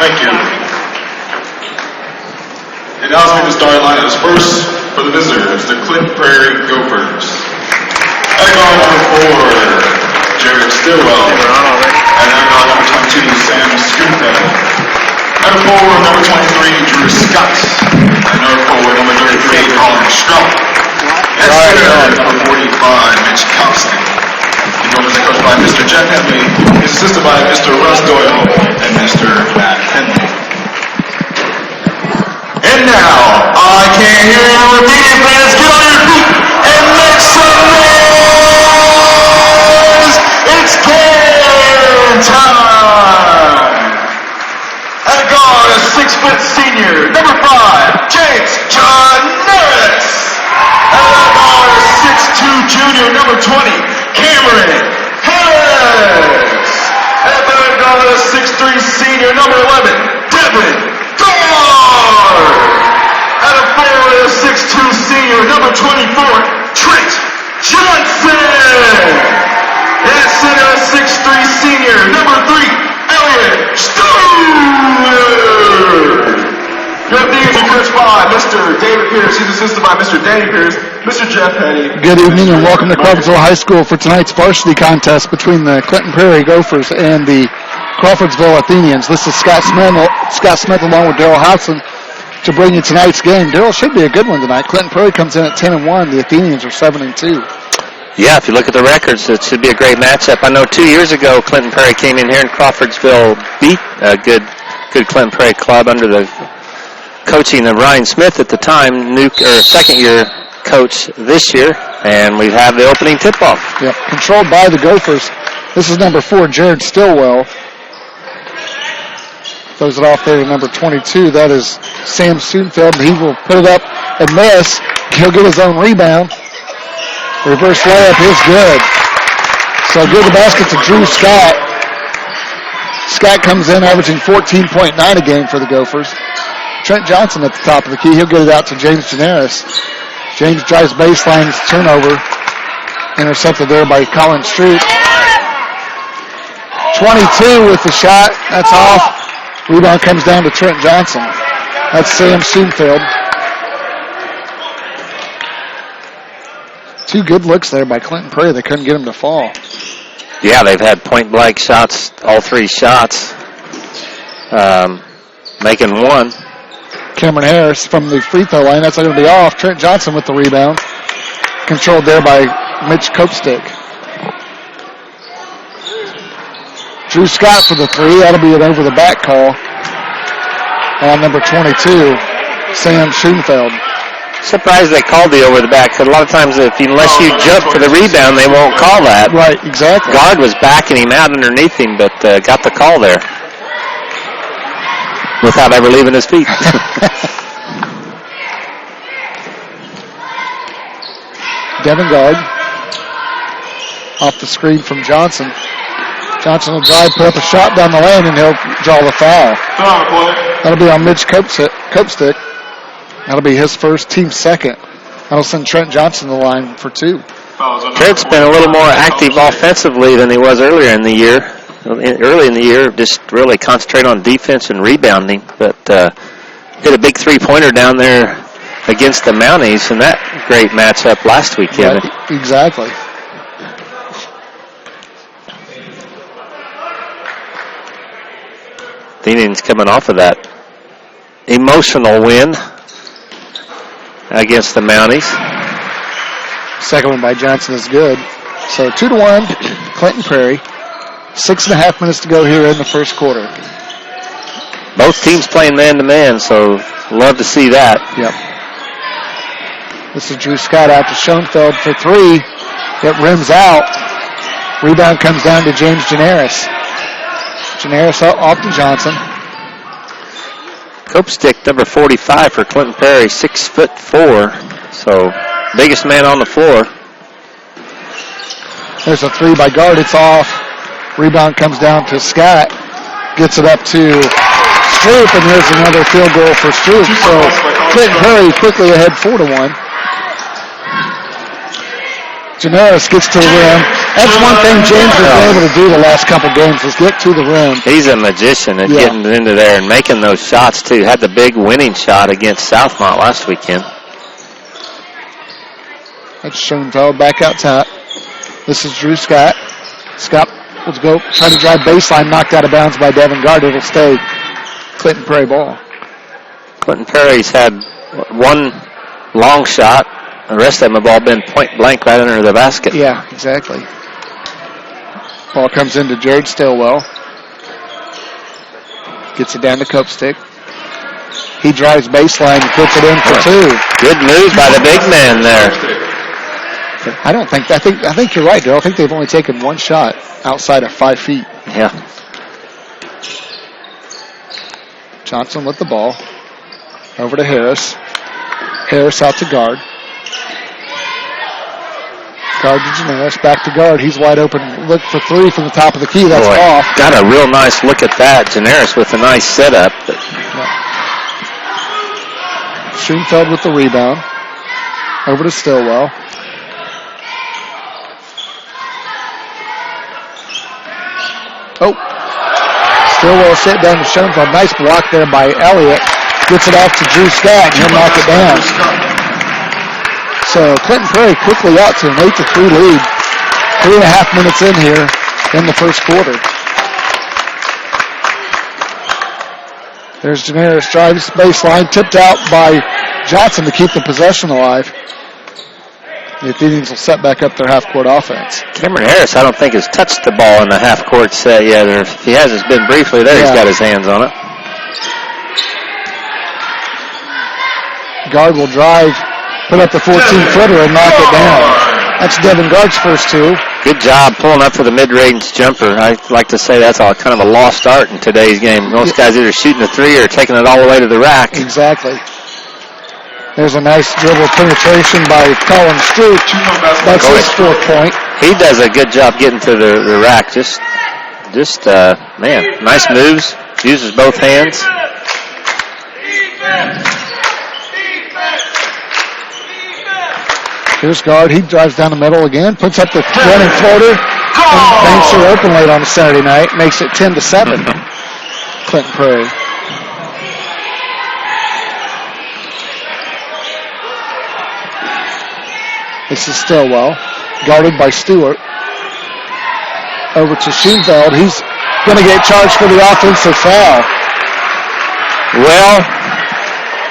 Thank you. And now let's make the starting lineups. First, for the visitors, the Prairie Gophers. At guard number 4, Jared Stillwell. And at guard number 22, Sam Schoonfeld. At forward, number 23, Drew Scott. And at forward, number 33, Colin Strout. At center, number 45, Mitch Costin. The Gophers are coached by Mr. Jeff Henley, assisted by Mr. Russ Doyle and Mr. Matt Henley. And now, I can't hear you repeating, fans. Get on your feet and make some noise! It's game time! At guard, a 6-foot senior, number 5, James John Norris. And at guard, a 6'2 junior, number 20, Cameron Harris. And at guard, a 6'3 senior, number 11, Devin Gard. At a forward, a 6'2 senior, number 24, Trent Johnson. And at center, a 6'3 senior, number 3, Elliot Stewart. Your Athenians are coached by Mr. David Pierce. He's assisted by Mr. Danny Pierce, Mr. Jeff Petty. Good evening and welcome to Crawfordsville High School for tonight's varsity contest between the Clinton Prairie Gophers and the Crawfordsville Athenians. This is Scott Smith along with Daryl Hodson to bring you tonight's game. Daryl, should be a good one tonight. Clinton Prairie comes in at 10-1. The Athenians are 7-2. Yeah, if you look at the records, it should be a great matchup. I know 2 years ago, Clinton Prairie came in here in Crawfordsville, beat a good Clinton Prairie club under the coaching of Ryan Smith at the time, second-year coach this year, and we have the opening tip-off. Yep, controlled by the Gophers. This is number 4, Jared Stillwell. Throws it off there to number 22. That is Sam Schoonfeld. He will put it up and miss. He'll get his own rebound. Reverse layup is good. So good the basket to Drew Scott. Scott comes in averaging 14.9 a game for the Gophers. Trent Johnson at the top of the key. He'll get it out to James Generis. James drives baseline, turnover. Intercepted there by Colin Stroop. 22 with the shot. That's off. Rebound comes down to Trent Johnson. That's Sam Schoonfeld. Two good looks there by Clinton Prairie. They couldn't get him to fall. Yeah, they've had point-blank shots, all 3 shots, making one. Cameron Harris from the free throw line. That's going to be off. Trent Johnson with the rebound. Controlled there by Mitch Copestick. Drew Scott for the 3. That'll be an over-the-back call on number 22, Sam Schoonfeld. Surprised they called the over-the-back, because a lot of times unless you jump for the rebound, they won't call that. Right, exactly. Guard was backing him out underneath him, but got the call there without ever leaving his feet. Devin Gard off the screen from Johnson. Johnson will drive, put up a shot down the lane, and he'll draw the foul. That'll be on Mitch Copestick. That'll be his first, team second. That'll send Trent Johnson to the line for 2. Trent's been a little more active offensively than he was earlier in the year. Early in the year, just really concentrate on defense and rebounding, but hit a big three-pointer down there against the Mounties in that great matchup last weekend. Right, exactly. Athenians coming off of that emotional win against the Mounties. Second one by Johnson is good. So 2-1, Clinton Prairie. 6.5 minutes to go here in the first quarter. Both teams playing man-to-man, so love to see that. Yep. This is Drew Scott out to Schoenfeld for 3. It rims out. Rebound comes down to James Generis. Generis off to Johnson. Copestick, number 45 for Clinton Prairie, 6'4", so biggest man on the floor. There's a 3 by Gard. It's off. Rebound comes down to Scott. Gets it up to Stroop, and there's another field goal for Stroop. So Clinton Prairie quickly ahead 4-1. Generis gets to the rim. That's one thing James has been able to do the last couple games is get to the rim. He's a magician at getting into there and making those shots, too. Had the big winning shot against Southmont last weekend. That's Schoenfeld back out top. This is Drew Scott. Scott will go try to drive baseline, knocked out of bounds by Devin Gard. It'll stay Clinton Prairie ball. Clinton Prairie's had one long shot. The rest of them have all been point blank right under the basket. Yeah, exactly. Ball comes into Jared Stillwell. Gets it down to Copestick. He drives baseline and puts it in for two. Good move by the big man there. I think you're right, Daryl. I think they've only taken one shot outside of 5 feet. Yeah. Johnson with the ball. Over to Harris. Harris out to Gard. Gard to Janaris. Back to Gard. He's wide open. Look for three from the top of the key. That's off. Got a real nice look at that. Janaris with a nice setup. Schoenfeld with the rebound. Over to Stillwell. Oh. Stillwell set down to Schoenfeld. Nice block there by Elliott. Gets it off to Drew Scott, and he'll knock it down. So Clinton Prairie quickly out to an 8-3 lead. 3.5 minutes in here in the first quarter. There's Janaris, drives baseline, tipped out by Johnson to keep the possession alive. The Athenians will set back up their half-court offense. Cameron Harris, I don't think, has touched the ball in the half-court set yet. Or if he has, it's been briefly there. Yeah. He's got his hands on it. Gard will drive, put up the 14-footer and knock it down. That's Devin Gard's first two. Good job pulling up for the mid-range jumper. I like to say that's all kind of a lost art in today's game. Most guys either shooting a three or taking it all the way to the rack. Exactly. There's a nice dribble penetration by Colin Stroop. That's his 4th point. He does a good job getting to the rack. Just man, nice moves. Uses both hands. Here's Gard. He drives down the middle again, puts up the running floater, and banks her open late on a Saturday night. Makes it 10-7. Clinton Prairie. This is Stillwell, guarded by Stewart. Over to Schoenfeld. He's going to get charged for the offensive foul. Well,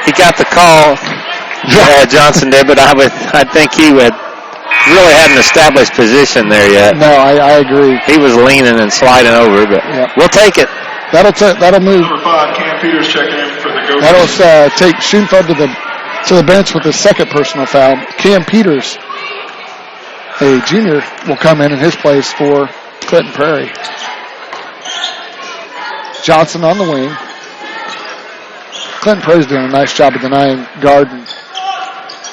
he got the call. Yeah, Johnson did, but I think he really hadn't established position there yet. No, I agree. He was leaning and sliding over, but we'll take it. That'll move. Number 5, Cam Peters checking in for the Gophers. That'll take Schoenfeld to the bench with his second personal foul. Cam Peters, a junior, will come in his place for Clinton Prairie. Johnson on the wing. Clinton Prairie's doing a nice job of denying Gard and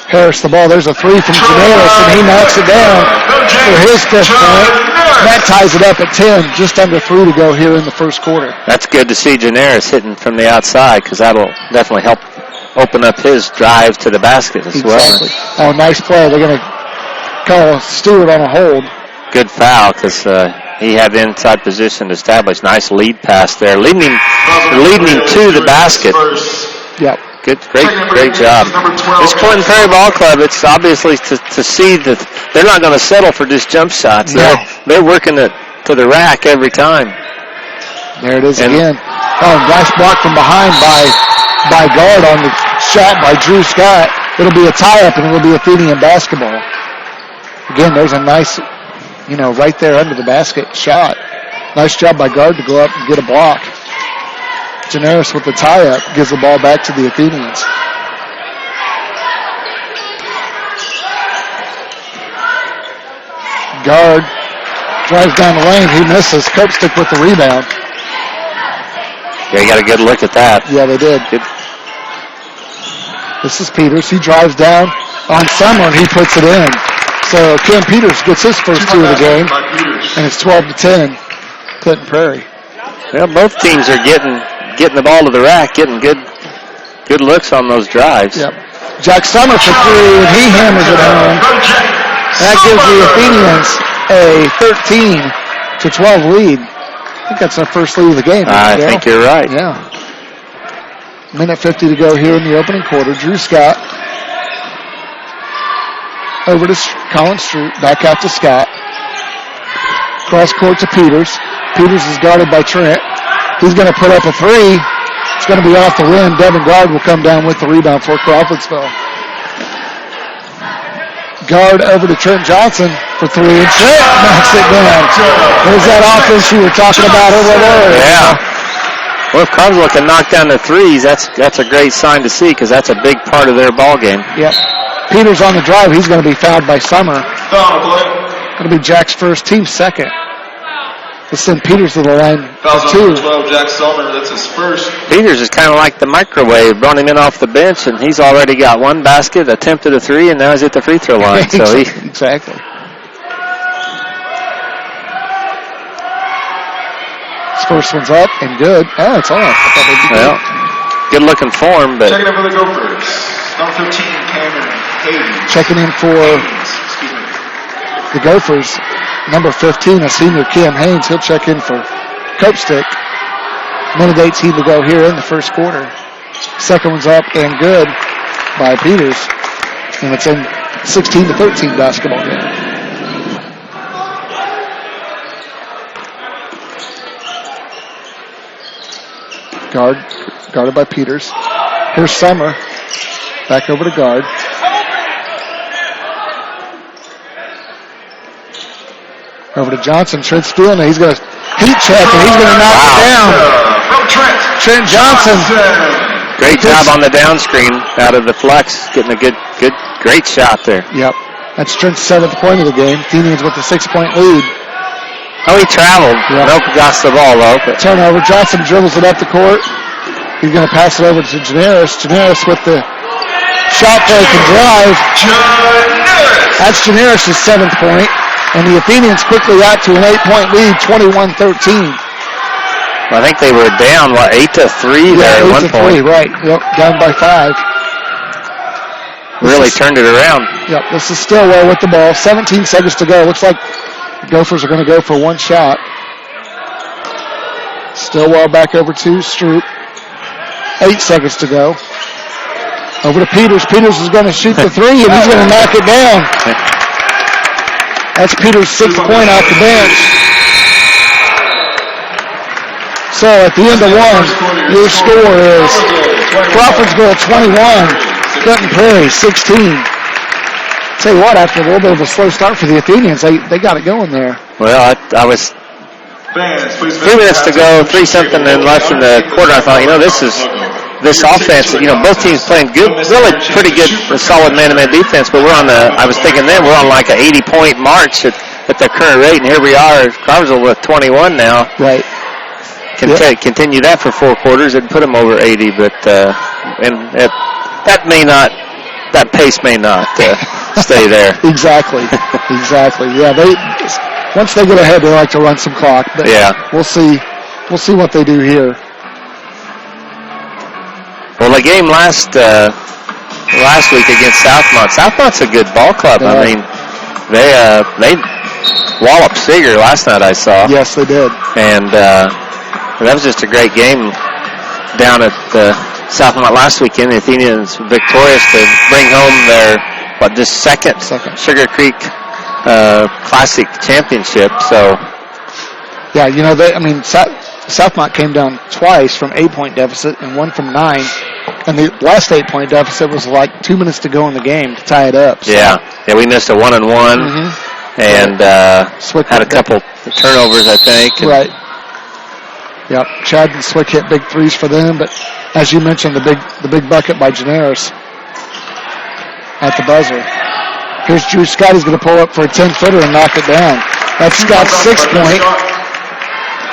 Harris the ball. There's a three from Janaris, and he knocks it down for his 5th point. That ties it up at 10, just under 3 to go here in the first quarter. That's good to see Janaris hitting from the outside, because that'll definitely help open up his drive to the basket as well. Oh, nice play. They're going to call Stewart on a hold. Good foul, because he had the inside position established. Nice lead pass there, leading him to the basket. Yep. Good, great job. This Clinton Prairie Ball Club, it's obviously to see that they're not going to settle for just jump shots. No. They're working it to the rack every time. There it is again. Oh, nice block from behind by Gard on the shot by Drew Scott. It'll be a tie-up, and it'll be Athenian basketball. Again, there's a nice, right there under the basket shot. Nice job by Gard to go up and get a block. Janaris with the tie-up gives the ball back to the Athenians. Gard drives down the lane. He misses. Copestick with the rebound. Yeah, you got a good look at that. Yeah, they did. Good. This is Peters. He drives down on Summer, and he puts it in. So Cam Peters gets his first 2 of the game, and it's 12-10, Clinton Prairie. Well, both teams are getting the ball to the rack, getting good looks on those drives. Yep. Jack Summer for 3, and he hammers it home. That gives the Athenians a 13-12 lead. I think that's our first lead of the game. I think you're right. Yeah. Minute 50 to go here in the opening quarter. Drew Scott over to Colin Stroop. Back out to Scott. Cross court to Peters. Peters is guarded by Trent. He's going to put up a three. It's going to be off the rim. Devin Guard will come down with the rebound for Crawfordsville. Guard over to Trent Johnson for three, and Trent knocks it down. There's that offense you were talking about over there. Yeah. Well, if Crawfordsville can knock down the threes, that's a great sign to see because that's a big part of their ball game. Yep. Peters on the drive. He's going to be fouled by Summer. Foul play. Going to be Jack's first, team second. Let's send Peters to the line Fouls for on two. 12, Jack Summer. That's his first. Peters is kind of like the microwave. Brought him in off the bench, and he's already got one basket, attempted a three, and now he's at the free throw line. So Exactly. His first one's up and good. Oh, it's off. I thought they'd be well, good looking form, but Checking in for the Gophers. Number 15, Cameron Hayes. checking in for Excuse me. the Gophers. Number 15, a senior, Cam Haynes. He'll check in for Copestick. Minute 18 to go here in the first quarter. Second one's up and good by Peters. And it's in 16-13 basketball game. Guarded by Peters. Here's Summer. Back over to guard. Over to Johnson. Trent stealing it. He's going to heat check and he's going to knock it down. From Trent. Trent Johnson. great job on the down screen out of the flex, getting a great shot there. Yep. That's Trent's 7th point of the game. Athenians with the 6-point lead. Oh, he traveled. Yep. Nope, got the ball though. But Turnover. Johnson dribbles it up the court. He's going to pass it over to Janaris. Janaris with the shot fake and drive. That's Janaris' 7th point. And the Athenians quickly out to an 8-point lead, 21-13. I think they were down, 8-3 there at one point. Right. Yep, down by 5. Really turned it around. Yep, this is Stillwell with the ball. 17 seconds to go. Looks like the Gophers are going to go for one shot. Stillwell back over to Stroop. 8 seconds to go. Over to Peters. Peters is going to shoot the three, and he's going to knock it down. That's Peters' 6th point off the bench. So at the end of one, your score is Crawfordsville 21, Clinton Prairie 16. Tell you what, after a little bit of a slow start for the Athenians, they got it going there. Well, I was 3 minutes to go, 3-something and left in the quarter. I thought, this offense, both teams playing good, really pretty good, solid man-to-man defense, but I was thinking then, we're on like an 80-point march at the current rate, and here we are, Crawfordsville with 21 now. Right. Continue that for 4 quarters and put them over 80, but that pace may not stay there. Exactly. Yeah, once they get ahead, they like to run some clock, but yeah. We'll see what they do here. Well, the game last week against Southmont. Southmont's a good ball club. Yeah. I mean, they walloped Seeger last night, I saw. Yes, they did. And that was just a great game down at Southmont last weekend. The Athenians victorious to bring home their this second Sugar Creek Classic championship. So yeah, Southmont came down twice from 8-point deficit and one from 9. And the last 8-point deficit was like 2 minutes to go in the game to tie it up. So. Yeah, we missed a 1-and-1 and had a couple turnovers, I think. Right. Yep. Chad and Swick hit big threes for them, but as you mentioned, the big bucket by Janaris at the buzzer. Here's Drew Scott. He's going to pull up for a 10-footer and knock it down. That's Scott's 6th point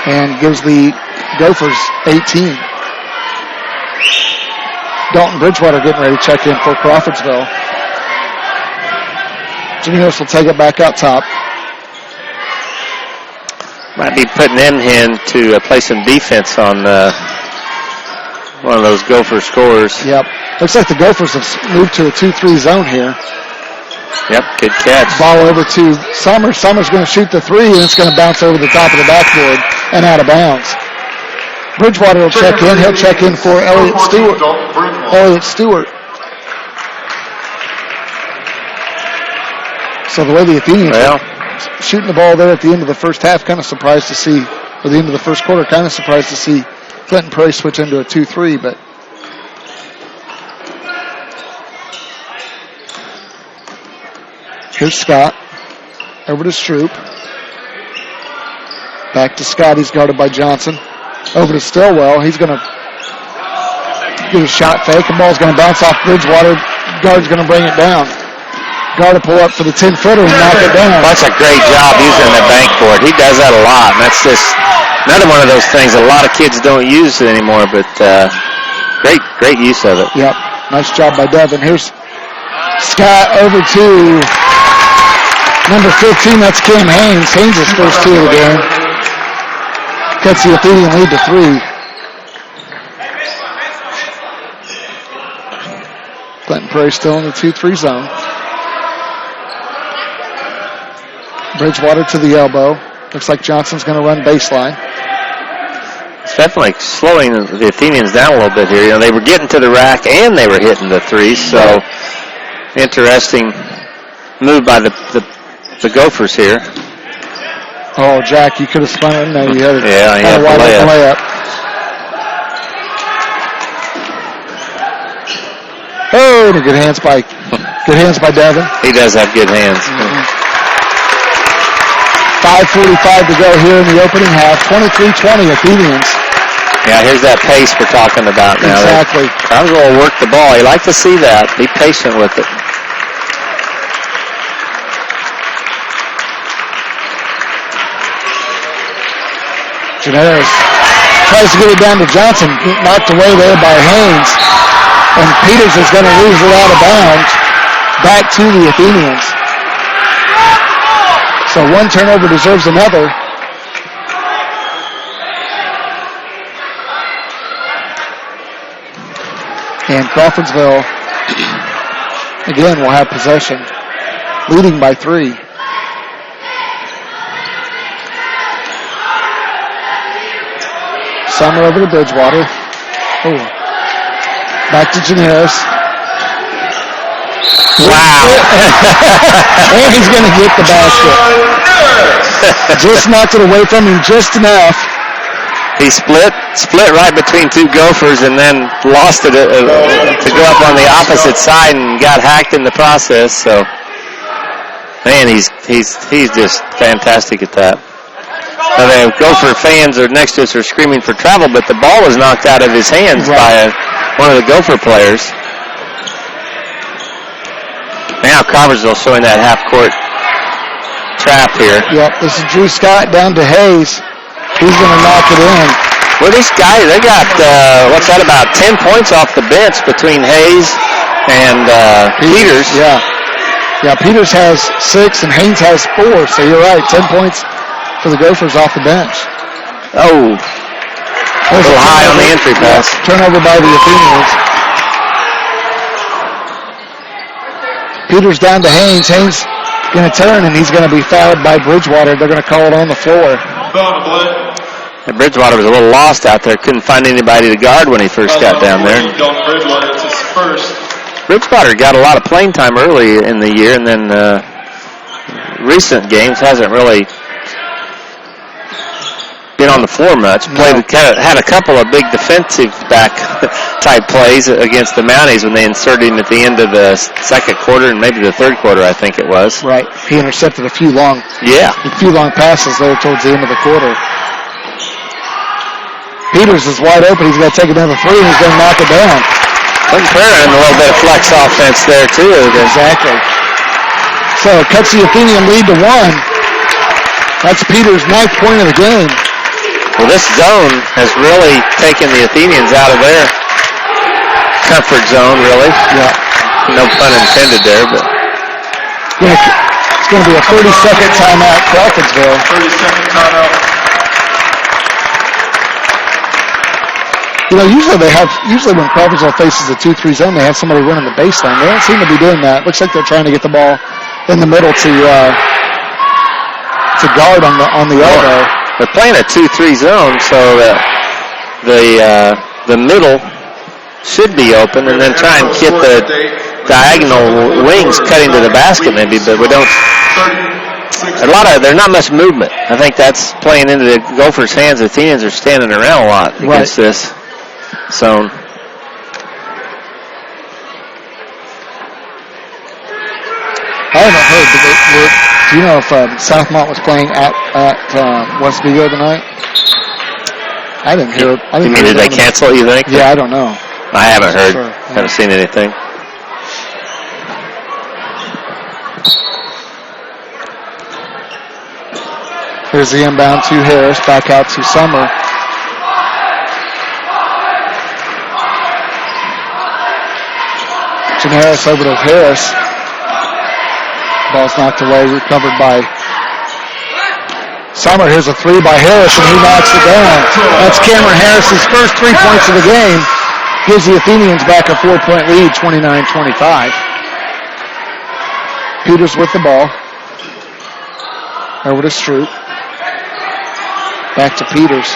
and gives the Gophers 18. Dalton Bridgewater getting ready to check in for Crawfordsville. Jimmy Hurst will take it back out top. Might be putting in to play some defense on one of those Gopher scorers. Yep. Looks like the Gophers have moved to a 2-3 zone here. Yep, good catch. Ball over to Summers. Summers going to shoot the three, and it's going to bounce over the top of the backboard and out of bounds. Bridgewater will check in. He'll check in for Elliott Stewart. So the way the Athenians are shooting the ball there at the end of the first half, kind of surprised to see, or the end of the first quarter, kind of surprised to see Clinton Prairie switch into a 2-3, but here's Scott. Over to Stroop. Back to Scott. He's guarded by Johnson. Over to Stillwell. He's going to get a shot fake. The ball's going to bounce off Bridgewater. Guard's going to bring it down. Guard to pull up for the 10-footer and knock it down. That's a great job using the bankboard. He does that a lot, and that's just another one of those things a lot of kids don't use anymore, but great use of it. Yep. Nice job by Devin. Here's Scott over to number 15. That's Cam Haynes. Haynes' first two of the game. Cuts the Athenian lead to 3. Clinton Prairie still in the 2-3 zone. Bridgewater to the elbow. Looks like Johnson's going to run baseline. It's definitely slowing the Athenians down a little bit here. You know, they were getting to the rack and they were hitting the threes, so interesting move by the Gophers here. Oh, Jack, you could have spun it in there. You had he had the layup. Oh, good hands by Devin. He does have good hands. 5:45 to go here in the opening half. 23-20 Athenians. Yeah, here's that pace we're talking about now. Exactly. I'm going to work the ball. You like to see that. Be patient with it. Janaris tries to get it down to Johnson. Knocked away there by Haynes. And Peters is going to lose it out of bounds. Back to the Athenians. So one turnover deserves another. And Crawfordsville, again, will have possession. Leading by 3. Summer over to Bridgewater. Oh. Back to Janaris. Wow. And he's going to get the basket. Just knocked it away from him just enough. He split right between two Gophers and then lost it to go up on the opposite side and got hacked in the process. So, man, he's just fantastic at that. Now the Gopher fans are next to us are screaming for travel, but the ball was knocked out of his hands by one of the Gopher players. Now Crawfordsville showing that half-court trap here. Yep, this is Drew Scott down to Hayes. He's going to knock it in. Well, these guys, they got, what's that, about 10 points off the bench between Hayes and Peters. Yeah. Yeah, Peters has 6 and Haynes has 4, so you're right, 10 points for the Gophers off the bench. Oh, a little high on the entry pass. Turnover by the Athenians. Peters down to Haynes. Haynes going to turn, and he's going to be fouled by Bridgewater. They're going to call it on the floor. And Bridgewater was a little lost out there. Couldn't find anybody to guard when he first got down there. Bridgewater got a lot of playing time early in the year, and then recent games hasn't really been on the floor much. Had a couple of big defensive back type plays against the Mounties when they inserted him at the end of the second quarter and maybe the third quarter, I think it was. Right. He intercepted a few long passes there towards the end of the quarter. Peters is wide open. He's going to take another 3 and he's going to knock it down. Clinton Prairie and a little bit of flex offense there too. Exactly. So it cuts the Athenian lead to 1. That's Peters' 9th point of the game. Well, this zone has really taken the Athenians out of their comfort zone, really. Yeah. No pun intended there, but. It's going to be a 30-second timeout, Crawfordsville. 30-second timeout. You know, usually when Crawfordsville faces a 2-3 zone, they have somebody running the baseline. They don't seem to be doing that. Looks like they're trying to get the ball in the middle to guard on the elbow. They're playing a 2-3 zone, so the middle should be open, and then try and get the diagonal wings cutting to the basket maybe, but we don't. There's not much movement. I think that's playing into the Gophers' hands. The Athenians are standing around a lot against this zone. I haven't heard. Do you know if Southmont was playing at West Vigo tonight? I didn't hear it. You mean did they cancel it, you think? Yeah, I don't know. I haven't heard. Sure. Haven't seen anything. Here's the inbound to Harris, back out to Summer. Harris over to Harris. Ball's knocked away, recovered by Summer. Here's a three by Harris, and he knocks it down. That's Cameron Harris's first 3 points of the game. Gives the Athenians back a 4-point lead, 29-25. Peters with the ball. Over to Stroop. Back to Peters.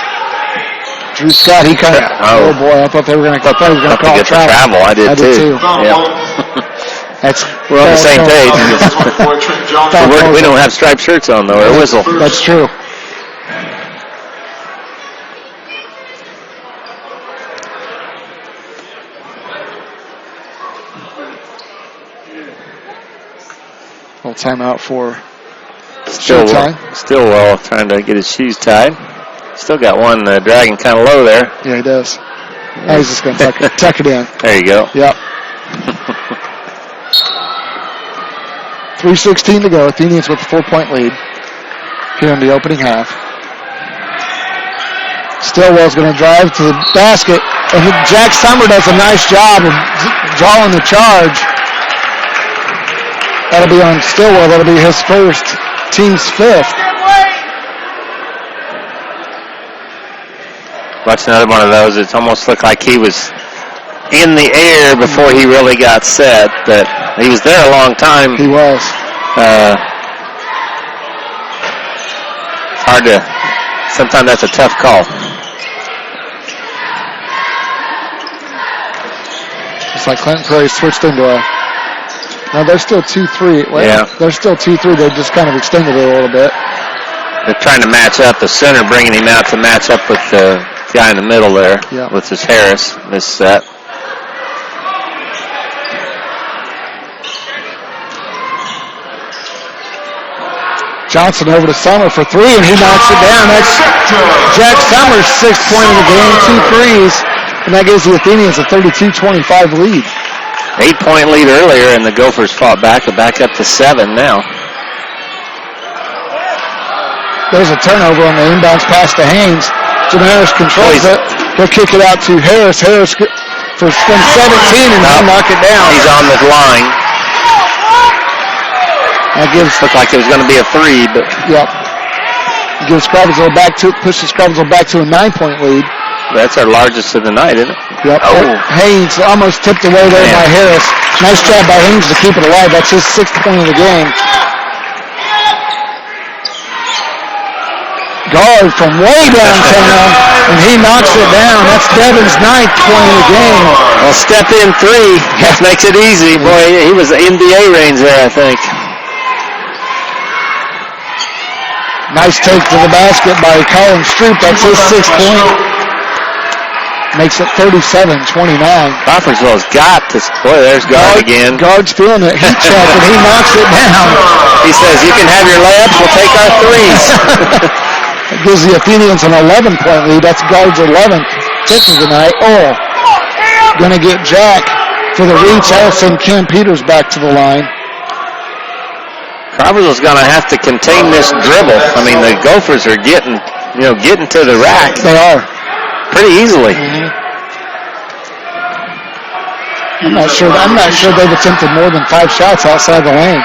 Drew Scott, he kind of, oh boy, I thought they were going to call travel. I did too. Yeah. We're on the same page. We don't have striped shirts on though, or a whistle. That's true. Little timeout for Stillwell trying to get his shoes tied. Still got one dragging kind of low there. Yeah, he does. Now he's just going to tuck it in. There you go. Yep. 3:16 to go. Athenians with a 4-point lead here in the opening half. Stillwell's going to drive to the basket, and Jack Summer does a nice job of drawing the charge. That'll be on Stillwell. That'll be his first, team's fifth. Watch another one of those. It almost looked like he was in the air before he really got set, but he was there a long time. He was. Hard to, sometimes that's a tough call. It's like Clinton Prairie switched into a, now they're still 2-3. Well, yeah. They're still 2-3. They just kind of extended it a little bit. They're trying to match up. The center bringing him out to match up with the guy in the middle there, with his Harris, this set. Johnson over to Summer for three, and he knocks it down. That's Jack Summers' 6th point of the game, 2 threes, and that gives the Athenians a 32-25 lead. 8-point lead earlier, and the Gophers fought back up to 7 now. There's a turnover on the inbounds pass to Haynes. Jim Harris controls it. He'll kick it out to Harris. Harris from 17, and he'll knock it down. He's on the line. That looked like it was going to be a 3, but gives Crawfordsville pushes Crawfordsville back to a 9-point lead. That's our largest of the night, isn't it? Yep. Oh. Haynes almost tipped away there by Harris. Nice job by Haynes to keep it alive. That's his 6th point of the game. Guard from way downtown, and he knocks it down. That's Devin's 9th point of the game. Well, step in 3. That makes it easy. Boy, he was NBA range there, I think. Nice take to the basket by Colin Stroop. That's his 6th point. Makes it 37-29. Crawfordsville's got to. Boy, there's Guard again. Guard's feeling it. Heat check, and he knocks it down. He says, "You can have your layups. We'll take our 3s." It gives the Athenians an 11-point lead. That's Guard's 11th, 5th of the night. Oh, going to get Jack for the reach. I'll send Cam Peters back to the line. Crawfordsville's going to have to contain this dribble. I mean, the Gophers are getting to the rack. They are. Pretty easily. Mm-hmm. I'm not sure they've attempted more than 5 shots outside the lane.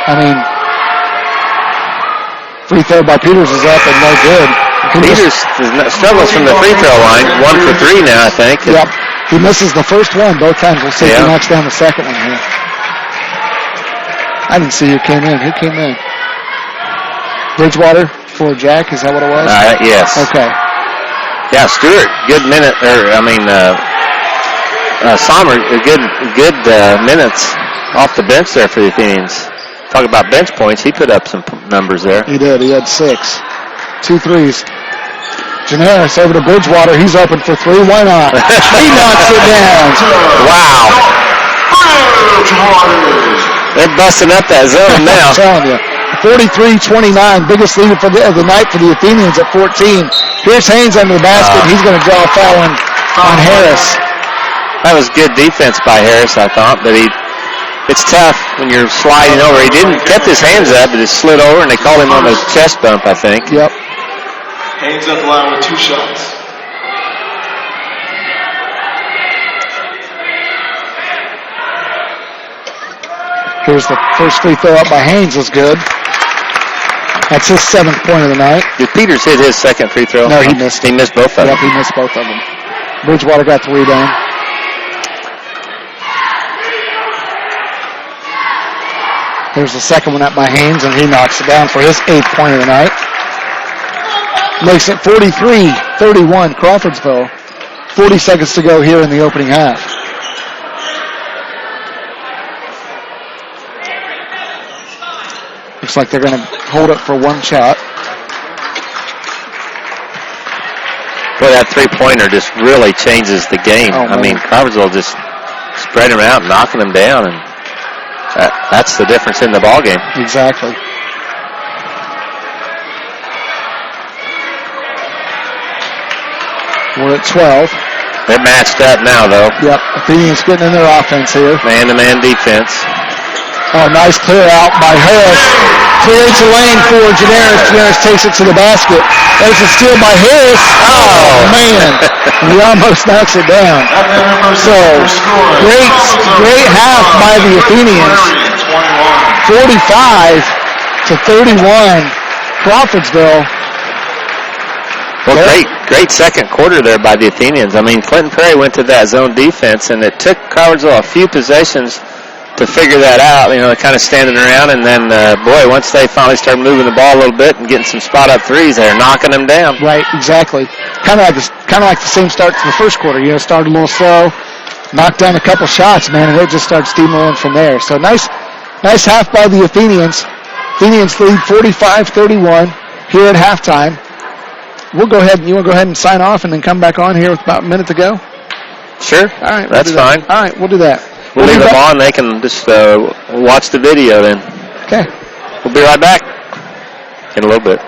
I mean, free throw by Peters is up and no good. Peters struggles from the free throw line. 1 for 3 now, I think. Yep. He misses the first one both times. We'll see if he knocks down the second one here. I didn't see who came in. Who came in? Bridgewater for Jack. Is that what it was? Yes. Okay. Yeah, Stewart, good minute. Sommer, good minutes off the bench there for the Athenians. Talk about bench points. He put up some numbers there. He did. He had 6. 2 threes. Janaris over to Bridgewater. He's open for 3. Why not? He knocks it down. Wow. They're busting up that zone now. I'm telling you. 43-29. Biggest lead of the night for the Athenians at 14. Here's Haynes under the basket. He's going to draw a foul on Harris. That was good defense by Harris, I thought, but it's tough when you're sliding over. He didn't kept his hands up, but it slid over, and they called him on the chest bump, I think. Yep. Haynes at the line with 2 shots. Here's the first free throw up by Haynes was good. That's his 7th point of the night. Did Peters hit his second free throw? No, he missed. He missed both of them. Yep, he missed both of them. Bridgewater got the rebound. Here's the second one up by Haynes, and he knocks it down for his 8th point of the night. Makes it 43-31, Crawfordsville. 40 seconds to go here in the opening half. Looks like they're going to hold it for 1 shot. Boy, that three-pointer just really changes the game. Oh, I mean, Crawfordsville just spread them out, knocking them down, and that's the difference in the ball game. Exactly. We're at 12. They're matched up now, though. Yep, Athenians getting in their offense here. Man-to-man defense. Oh, nice clear out by Harris. Creates a lane for Janaris. Janaris takes it to the basket. There's a steal by Harris. Oh, man. He almost knocks it down. So, great half by the Athenians. 45-31. Crawfordsville. Well, great second quarter there by the Athenians. I mean, Clinton Prairie went to that zone defense, and it took Crawfordsville a few possessions to figure that out, kind of standing around, and then, once they finally started moving the ball a little bit and getting some spot-up threes, they're knocking them down. Right, exactly. Kind of like the same start to the first quarter. Started a little slow, knocked down a couple shots, man, and it just started steamrolling from there. So nice half by the Athenians. Athenians lead 45-31 here at halftime. You want to go ahead and sign off and then come back on here with about a minute to go? Sure. All right. That's fine. All right, we'll do that. We'll leave them on. They can just watch the video then. Okay. We'll be right back in a little bit.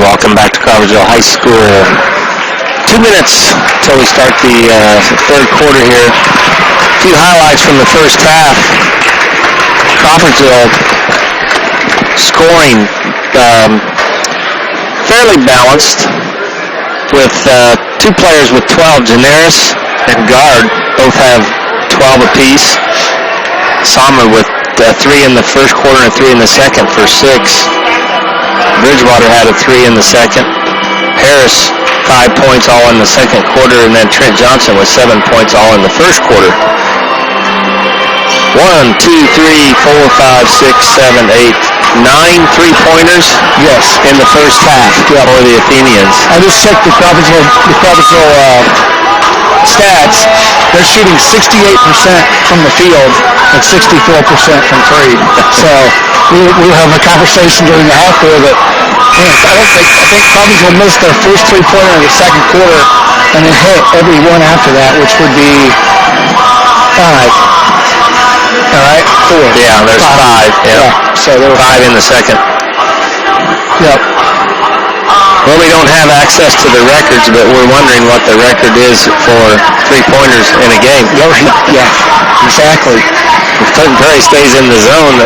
Welcome back to Crawfordsville High School. 2 minutes until we start the third quarter here. A few highlights from the first half. Crawfordsville scoring fairly balanced with two players with 12. Janaris and Guard both have 12 apiece. Sommer with 3 in the first quarter and 3 in the second for 6. Bridgewater had a 3 in the second. Harris, 5 points all in the second quarter, and then Trent Johnson with 7 points all in the first quarter. 1, 2, 3, 4, 5, 6, 7, 8, 9 3-pointers. Yes. In the first half for the Athenians. I just checked the Crawfordsville stats. They're shooting 68% from the field and 64% from 3. So we'll have a conversation during the half there that I think Crawfordsville missed their first 3-pointer in the second quarter and then hit every one after that, which would be 5. All right, 4. Yeah, there's 5. Yeah. So there were 5 in the second. Yep. Well, we don't have access to the records, but we're wondering what the record is for 3-pointers in a game. Yeah, exactly. If Clinton Prairie stays in the zone,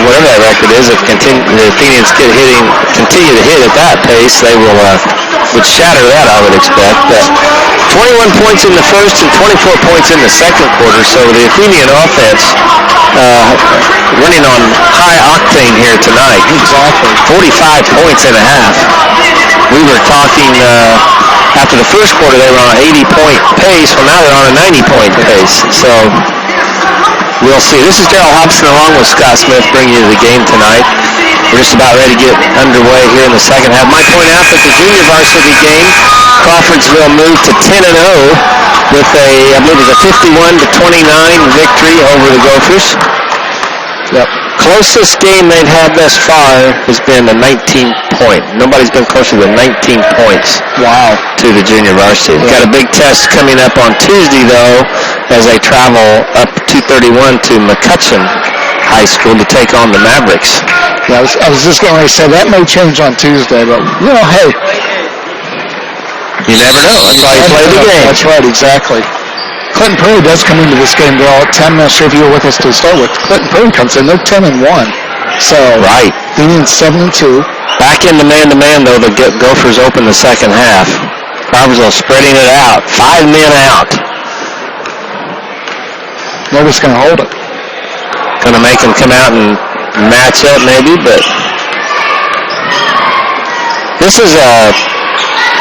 whatever that record is, if the Athenians continue to hit at that pace, they would shatter that, I would expect. But 21 points in the first and 24 points in the second quarter, so the Athenian offense running on high octane here tonight. Exactly. 45 points and a half. We were talking after the first quarter they were on an 80-point pace. Well, now they're on a 90-point pace. So we'll see. This is Darrell Hobson along with Scott Smith bringing you the game tonight. We're just about ready to get underway here in the second half. Might point out that the junior varsity game, Crawfordsville moved to 10-0 with I believe it was a 51-29 victory over the Gophers. Yep. Closest game they've had thus far has been a 19-point. Nobody's been closer than 19 points. Wow. To the junior varsity. We've got a big test coming up on Tuesday, though, as they travel up 231 to McCutcheon High School to take on the Mavericks. Yeah, I was just going to say that may change on Tuesday, but hey. You never know. That's why you play the game. That's right, exactly. Clinton Prairie does come into this game, they're all at 10. I'm not sure if you were with us to start with. Clinton Prairie comes in, they're 10-1. So, right. Athenians 7-2. Back into man-to-man, though, the Gophers open the second half. Crawfordsville spreading it out. 5 men out. Nobody's going to hold it. Going to make them come out and match up, maybe, but this is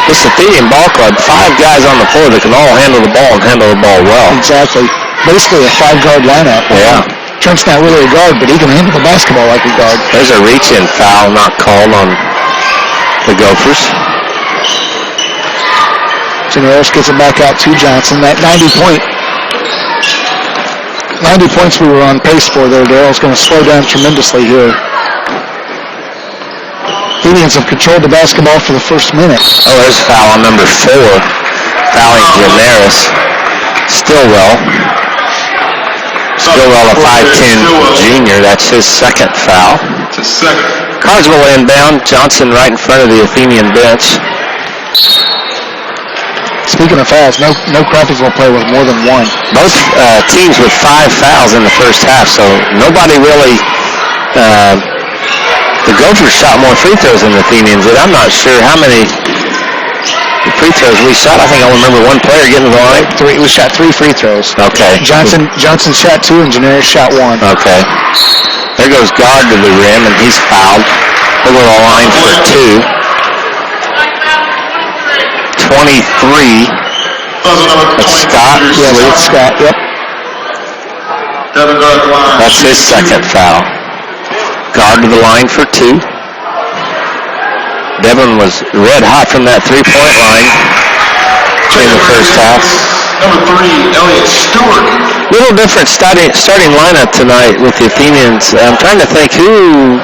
this Athenian ball club, 5 guys on the floor that can all handle the ball and handle the ball well. Exactly. Basically a 5-guard lineup. Yeah. Trent's not really a guard, but he can handle the basketball like a guard. There's a reach-in foul not called on the Gophers. Janaris gets it back out to Johnson. That 90 points we were on pace for there, Daryl's going to slow down tremendously here. Athenians have controlled the basketball for the first minute. Oh, there's foul on number 4. Fouling Janaris. Stillwell, a 5'10 junior. That's his second foul. Carswell inbound. Johnson right in front of the Athenian bench. Speaking of fouls, no Crawfordsville play with more than 1. Both teams with 5 fouls in the first half, so nobody really... the Gophers shot more free throws than the Athenians did. I'm not sure how many free throws we shot. I think I remember one player getting to the line. We shot 3 free throws. Okay. Johnson shot 2 and Janaris shot 1. Okay. There goes Guard to the rim, and he's fouled. He'll go to the line for 2. 23. That's Scott. Yes, it's Scott. Yep. That's his second foul. Guard to the line for 2. Devin was red hot from that 3-point line in the first half. Number 3, Elliott Stewart. Little different starting lineup tonight with the Athenians. I'm trying to think who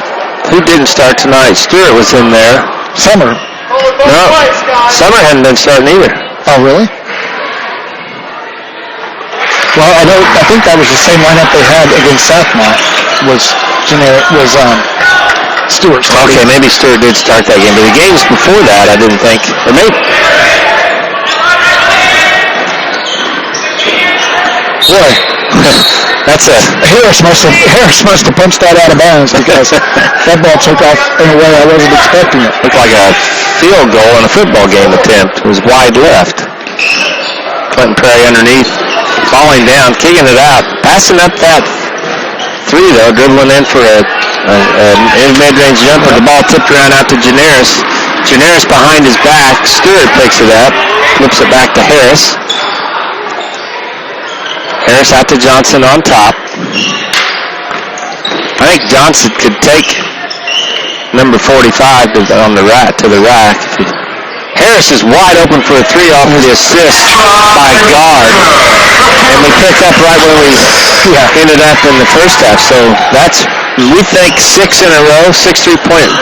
didn't start tonight. Stewart was in there. Summer. No, Summer hadn't been starting either. Oh, really? Well, I think that was the same lineup they had against Southmont. Stewart started. Okay, maybe Stewart did start that game, but the games before that, I didn't think. Or maybe. Boy, That's a. Harris must have punched that out of bounds because that ball took off in a way I wasn't expecting it. Looked like a field goal in a football game attempt. It was wide left. Clinton Prairie underneath, falling down, kicking it out, passing up that three though, dribbling in for a mid-range jumper. The ball tipped around out to Janaris. Janaris behind his back. Stewart picks it up, flips it back to Harris. Harris out to Johnson on top. I think Johnson could take number 45 on the rack to the rack. Harris is wide open for a three off of the assist by guard. And we picked up right when we ended up in the first half. So that's, we think 6 in a row, 6 3-point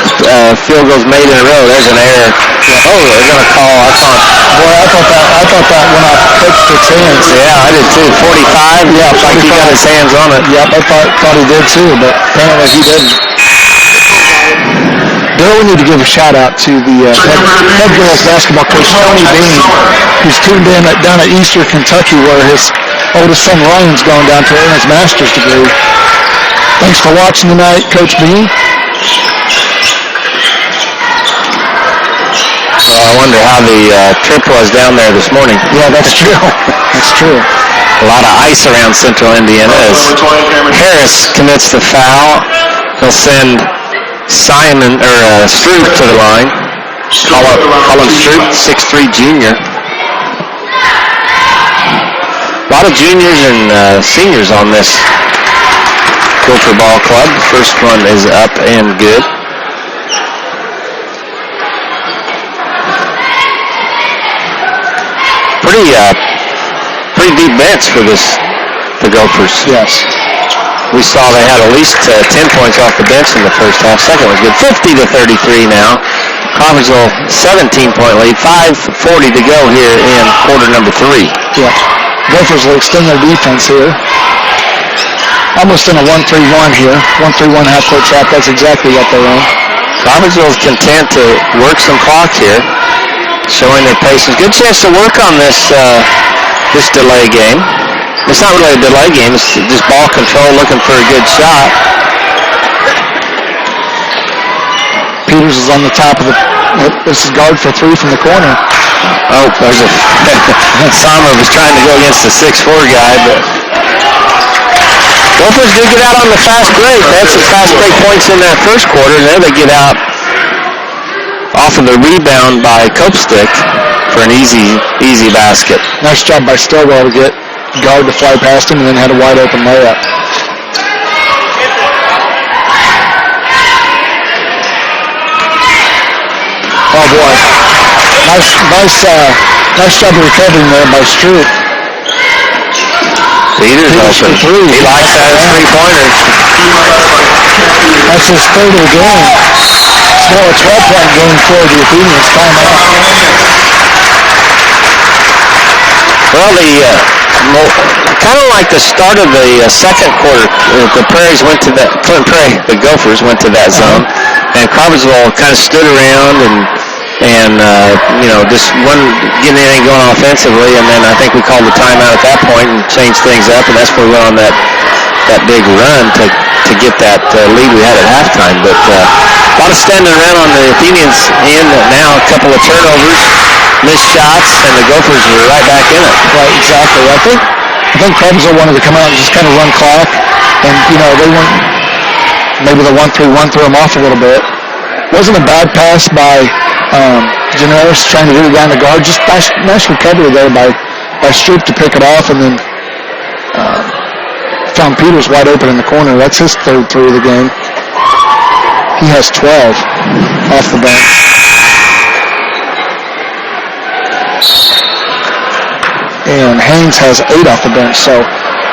field goals made in a row. There's an error. Oh, they're going to call, I thought that went off Coach Stick's hands. Yeah, I did too. 45. Yeah, like he got his hands on it. Yep, I thought he did too, but apparently he didn't. Bill, we need to give a shout out to the head girls basketball coach, Tony Bean, who's tuned in down at Eastern Kentucky where his oldest son Ryan's going down to earn his master's degree. Thanks for watching tonight, Coach Bean. Well, I wonder how the trip was down there this morning. Yeah, that's true. That's true. A lot of ice around Central Indiana as Harris commits the foul. He'll send Simon or Stroop to the line. Colin Stroop, 6'3" junior. A lot of juniors and seniors on this Gopher ball club. First one is up and good. Pretty deep bench for the Gophers. Yes. We saw they had at least 10 points off the bench in the first half. Second was good. 50-33 now. Crawfordsville 17-point lead. 5:40 to go here in quarter number 3. Yeah. Gophers will extend their defense here. Almost in a 1-3-1 here. 1-3-1 half-court trap. That's exactly what they're in. Crawfordsville is content to work some clock here, showing their patience. Good chance to work on this delay game. It's not really a delay game. It's just ball control, looking for a good shot. Peters is on the top of the... This is guard for 3 from the corner. Oh, there's a... Sommer was trying to go against the 6'4" guy, but... Gophers did get out on the fast break. They had some fast break points in that first quarter, and then they get out off of the rebound by Copestick for an easy basket. Nice job by Stillwell to get guard to fly past him and then had a wide open layup. Oh boy. Nice job of recovering there by Stroop. Peters open. He likes that as 3-pointer. That's his third of the game. It's now a 12-point game for the Athenians. Timeout. Well, kind of like the start of the second quarter, the Prairies went to that. Clinton Prairie, the Gophers went to that zone, and Crawfordsville kind of stood around and just wasn't getting anything going offensively. And then I think we called the timeout at that point and changed things up, and that's where we went on that big run to get that lead we had at halftime. But a lot of standing around on the Athenians' end now. A couple of turnovers, missed shots, and the Gophers were right back in it. Right, exactly. I think Crawfordsville wanted to come out and just kind of run clock, and they weren't. Maybe the 1-3-1 threw them off a little bit. Wasn't a bad pass by Janaris trying to get it down the guard. Just nice recovery there by Stroop to pick it off, and then found Peters wide open in the corner. That's his third 3 of the game. He has 12 off the bench. And Haynes has 8 off the bench. So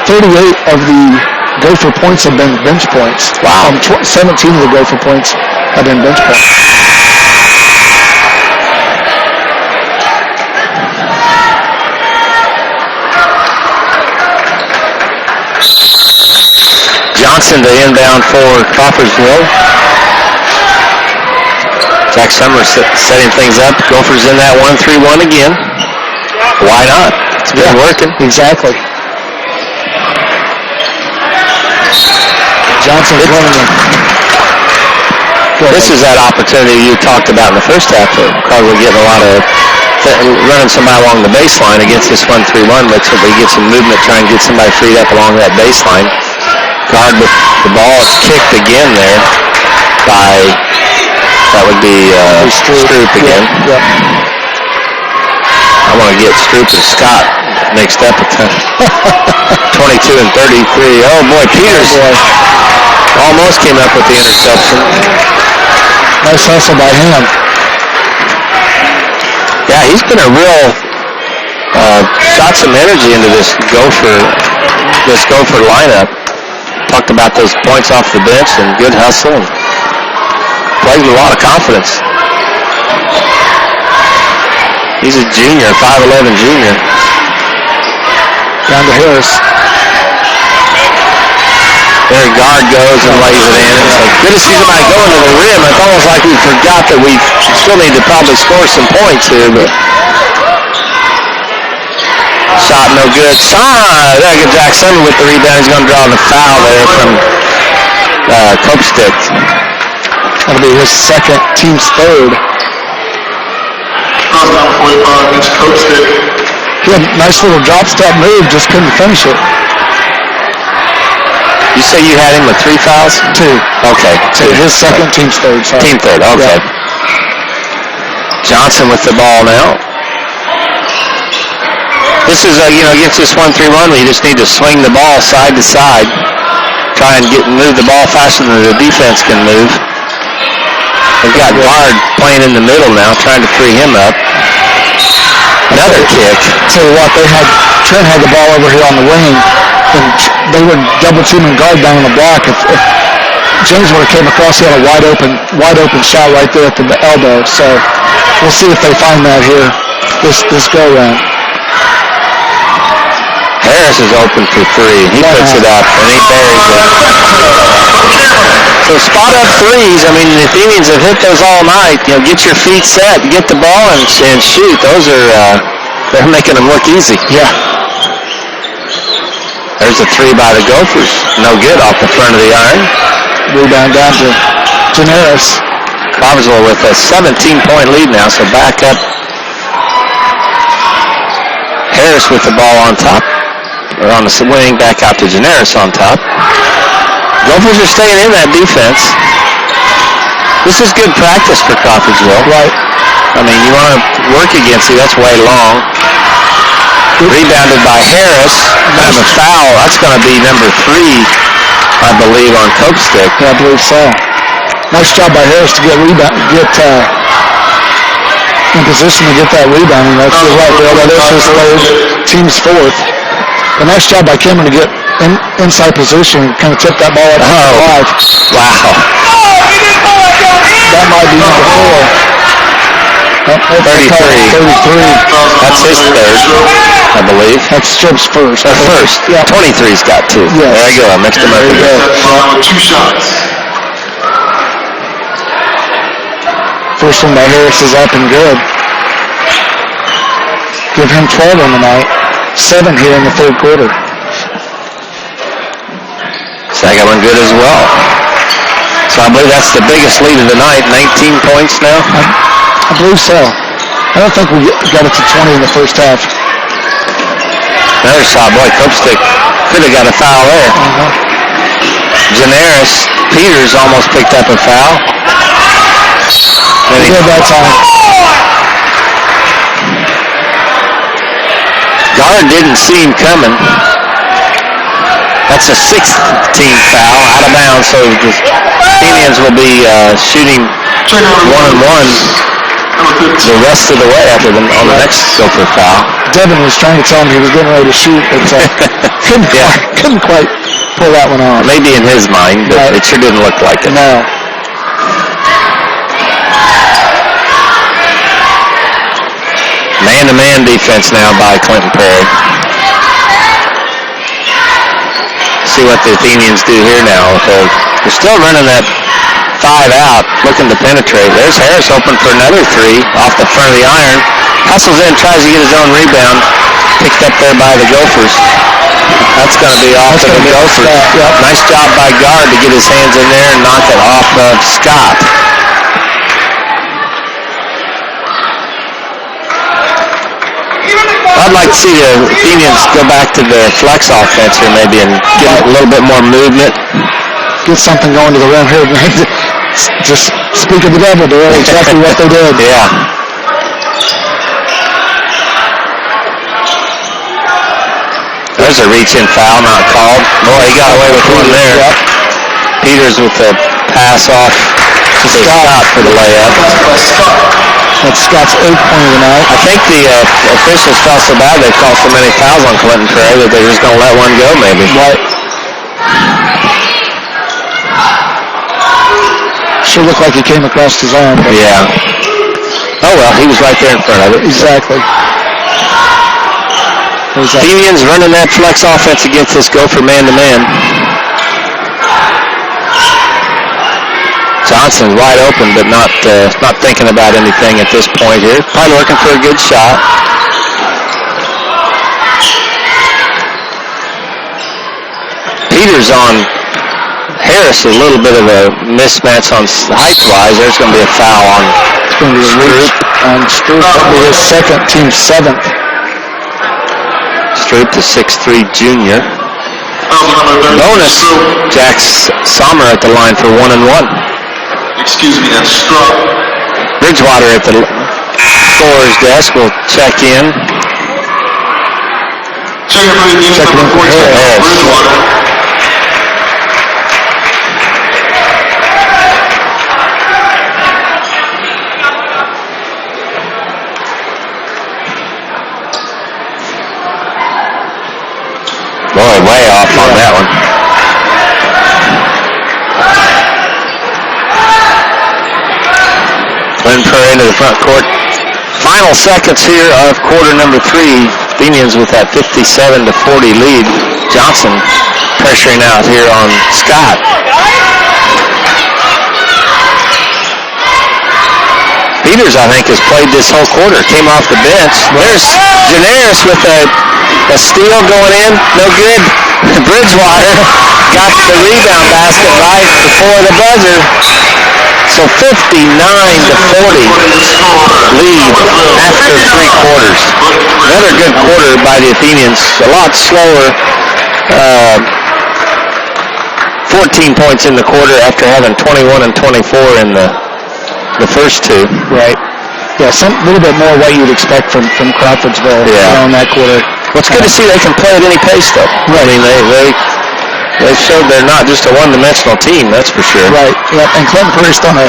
38 of the Gopher points have been bench points. Wow. 17 of the Gopher points have been bench points. Johnson to inbound for Crawfordsville. Jack Summers setting things up. Gophers in that 1-3-1 again. Why not? It's been working. Exactly. Johnson's running it. This is that opportunity you talked about in the first half. Probably getting a lot of running somebody along the baseline against this 1-3-1. Looks like they get some movement, try and get somebody freed up along that baseline. Guard with the ball. It's kicked again there by, that would be Stroop again. Yep. I want to get Stroop and Scott mixed up at 22 and 33. Oh boy, Peters almost came up with the interception. Nice hustle by him. Yeah, he's been a real shot some energy into this Gopher lineup. Talked about those points off the bench and good hustle and played with a lot of confidence. He's a junior, 5'11" junior. Down to Harris. There guard goes and lays it in. It's like good to see somebody go into the rim. It's almost like we forgot that we still need to probably score some points here, but shot no good. There goes Jack Summer with the rebound. He's going to draw the foul there from Copestick. That'll be his second, team's third. Cross down 45 against Copestick. He had a nice little drop step move, just couldn't finish it. You say you had him with 3 fouls? 2. Okay. 2. His second, team's third. Sorry. Team third, okay. Yeah. Johnson with the ball now. This is, against this 1-3-1, you just need to swing the ball side to side. Try and move the ball faster than the defense can move. They've got guard playing in the middle now, trying to free him up. Another kick. Tell you what, Trent had the ball over here on the wing, and they were double teaming guard down on the block. If James would have came across, he had a wide open shot right there at the elbow. So we'll see if they find that here this go round. Harris is open for 3. He puts it up and he buries it. So spot up threes. I mean, the Athenians have hit those all night. Get your feet set, get the ball and shoot. Those are they're making them look easy. Yeah. There's a 3 by the Gophers. No good off the front of the iron. Rebound down to Generis. Crawfordsville with a 17-point lead now, so back up. Harris with the ball on top. Or on the wing, back out to Generis on top. Gophers are staying in that defense. This is good practice for Crawfordsville. Right. I mean, you want to work against it. That's way long. Rebounded by Harris. Kind of a foul. That's going to be number 3, I believe, on Copestick. Yeah, I believe so. Nice job by Harris to get in position to get that rebound. And that's right there. That is his third, team's fourth. A nice job by Cameron to get inside position and kind of tip that ball up to 5. Wow. That might be number 4. 33. That's his third, I believe. That's Strip's first. First. Yeah. 23's got 2. Yes. There you go. I mixed them up. There you go. 2 shots. First one by Harris is up and good. Give him 12 on the night. 7 here in the third quarter. Second one good as well. So I believe that's the biggest lead of the night. 19 points now. I believe so. I don't think we got it to 20 in the first half. Another shot. Boy, Copestick could have got a foul there. Generis Peters almost picked up a foul. He did that time. Guard didn't see him coming. That's a 16th foul out of bounds, so the Athenians will be shooting 1-and-1 the rest of the way after them on the next Gopher foul. Devin was trying to tell him he was getting ready to shoot, but couldn't quite pull that one off. Maybe in his mind, but it sure didn't look like it. No. Man-to-man defense now by Clinton Prairie. See what the Athenians do here now. They're still running that 5 out, looking to penetrate. There's Harris open for another 3 off the front of the iron. Hustles in, tries to get his own rebound. Picked up there by the Gophers. That's going to be off to the Gophers. Yep. Nice job by guard to get his hands in there and knock it off of Scott. I'd like to see the Athenians go back to the flex offense here maybe and get a little bit more movement. Get something going to the rim here. Just speak of the devil, they're exactly what they did. Yeah. There's a reach-in foul, not called. Boy, he got away with one there. Yep. Peters with the pass off to Scott for the layup. That's Scott's 8th point of the night. I think the officials felt so bad they called so many fouls on Clinton Prairie that they were just going to let one go maybe. Right. Sure looked like he came across his arm. But Yeah. Oh well, he was right there in front of it. exactly. Athenians running that flex offense against this Gopher man-to-man. Johnson's wide open, but not thinking about anything at this point here. Probably looking for a good shot. Peters on Harris, a little bit of a mismatch on height-wise. There's going to be a foul on It's going to be a reach on Stroop. That'll be his second, team 7th. Stroop, the 6'3" junior. Bonus, Jack Sommer at the line for 1 and 1. Excuse me, that's Struck. Bridgewater at the scorer's desk will check in. Check it for the unit number 14. Harris. Bridgewater. Boy, way off on that one. Clinton Prairie into the front court. Final seconds here of quarter number 3. Athenians with that 57-40 lead. Johnson pressuring out here on Scott. Peters, I think, has played this whole quarter. Came off the bench. There's Janaris with a steal going in. No good. Bridgewater got the rebound basket right before the buzzer. So 59-40 lead after 3 quarters. Another good quarter by the Athenians. A lot slower. 14 points in the quarter after having 21 and 24 in the first 2. Right. Yeah, a little bit more what you'd expect from Crawfordsville in that quarter. Well, it's good to see they can play at any pace, though. Right. I mean, they showed they're not just a one-dimensional team, that's for sure. Right. Yeah, and Clinton Prairie's done a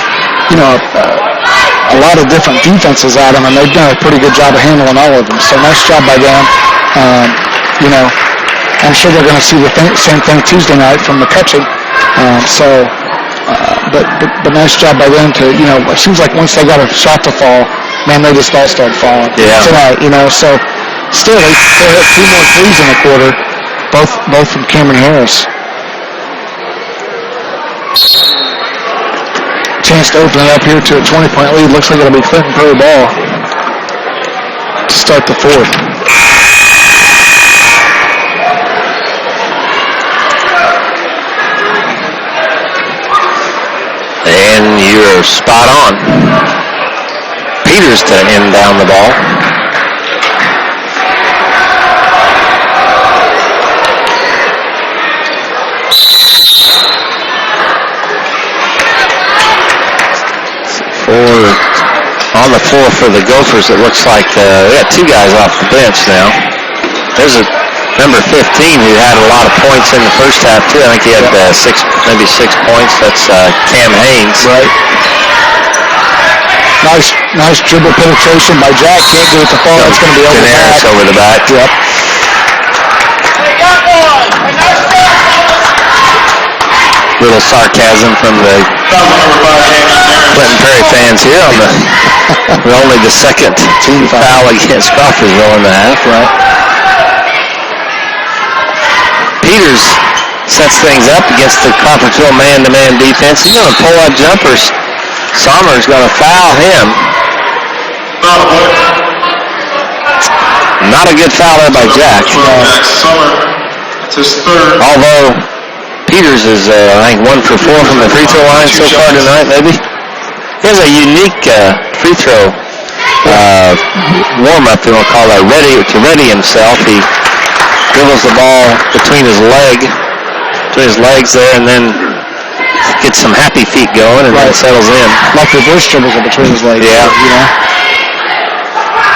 lot of different defenses at them, and they've done a pretty good job of handling all of them. So nice job by them. I'm sure they're going to see the same thing Tuesday night from McCutcheon. But nice job by them to, it seems like once they got a shot to fall, man, they just all started falling tonight, so still they hit 2 more threes in the quarter, both from Cameron Harris. Chance to open it up here to a 20-point lead. Looks like it'll be Clinton Prairie ball to start the 4th. And you're spot on. Peters to inbound the ball. On the floor for the Gophers, it looks like we got 2 guys off the bench now. There's a number 15 who had a lot of points in the first half too. I think he had maybe 6 points. That's Cam Haynes. Right. Nice dribble penetration by Jack. Can't do it to fall. That's going to be over the back. Over the back. Yep. Little sarcasm from the Clinton Prairie fans here on only the second team foul against Crawfordsville in the half. Right. Peters sets things up against the Crawfordsville man-to-man defense. He's going to pull up jumpers. Sommer's going to foul him. Not a good foul there by Jack. It's his third. Although Peters is, I think, 1 for 4 from the free throw line so far tonight, maybe. He has a unique free throw warm-up, we'll call that, to ready himself. He dribbles the ball between his legs there, and then gets some happy feet going, and then settles in. Like reverse dribbles in between his legs. Yeah. You know?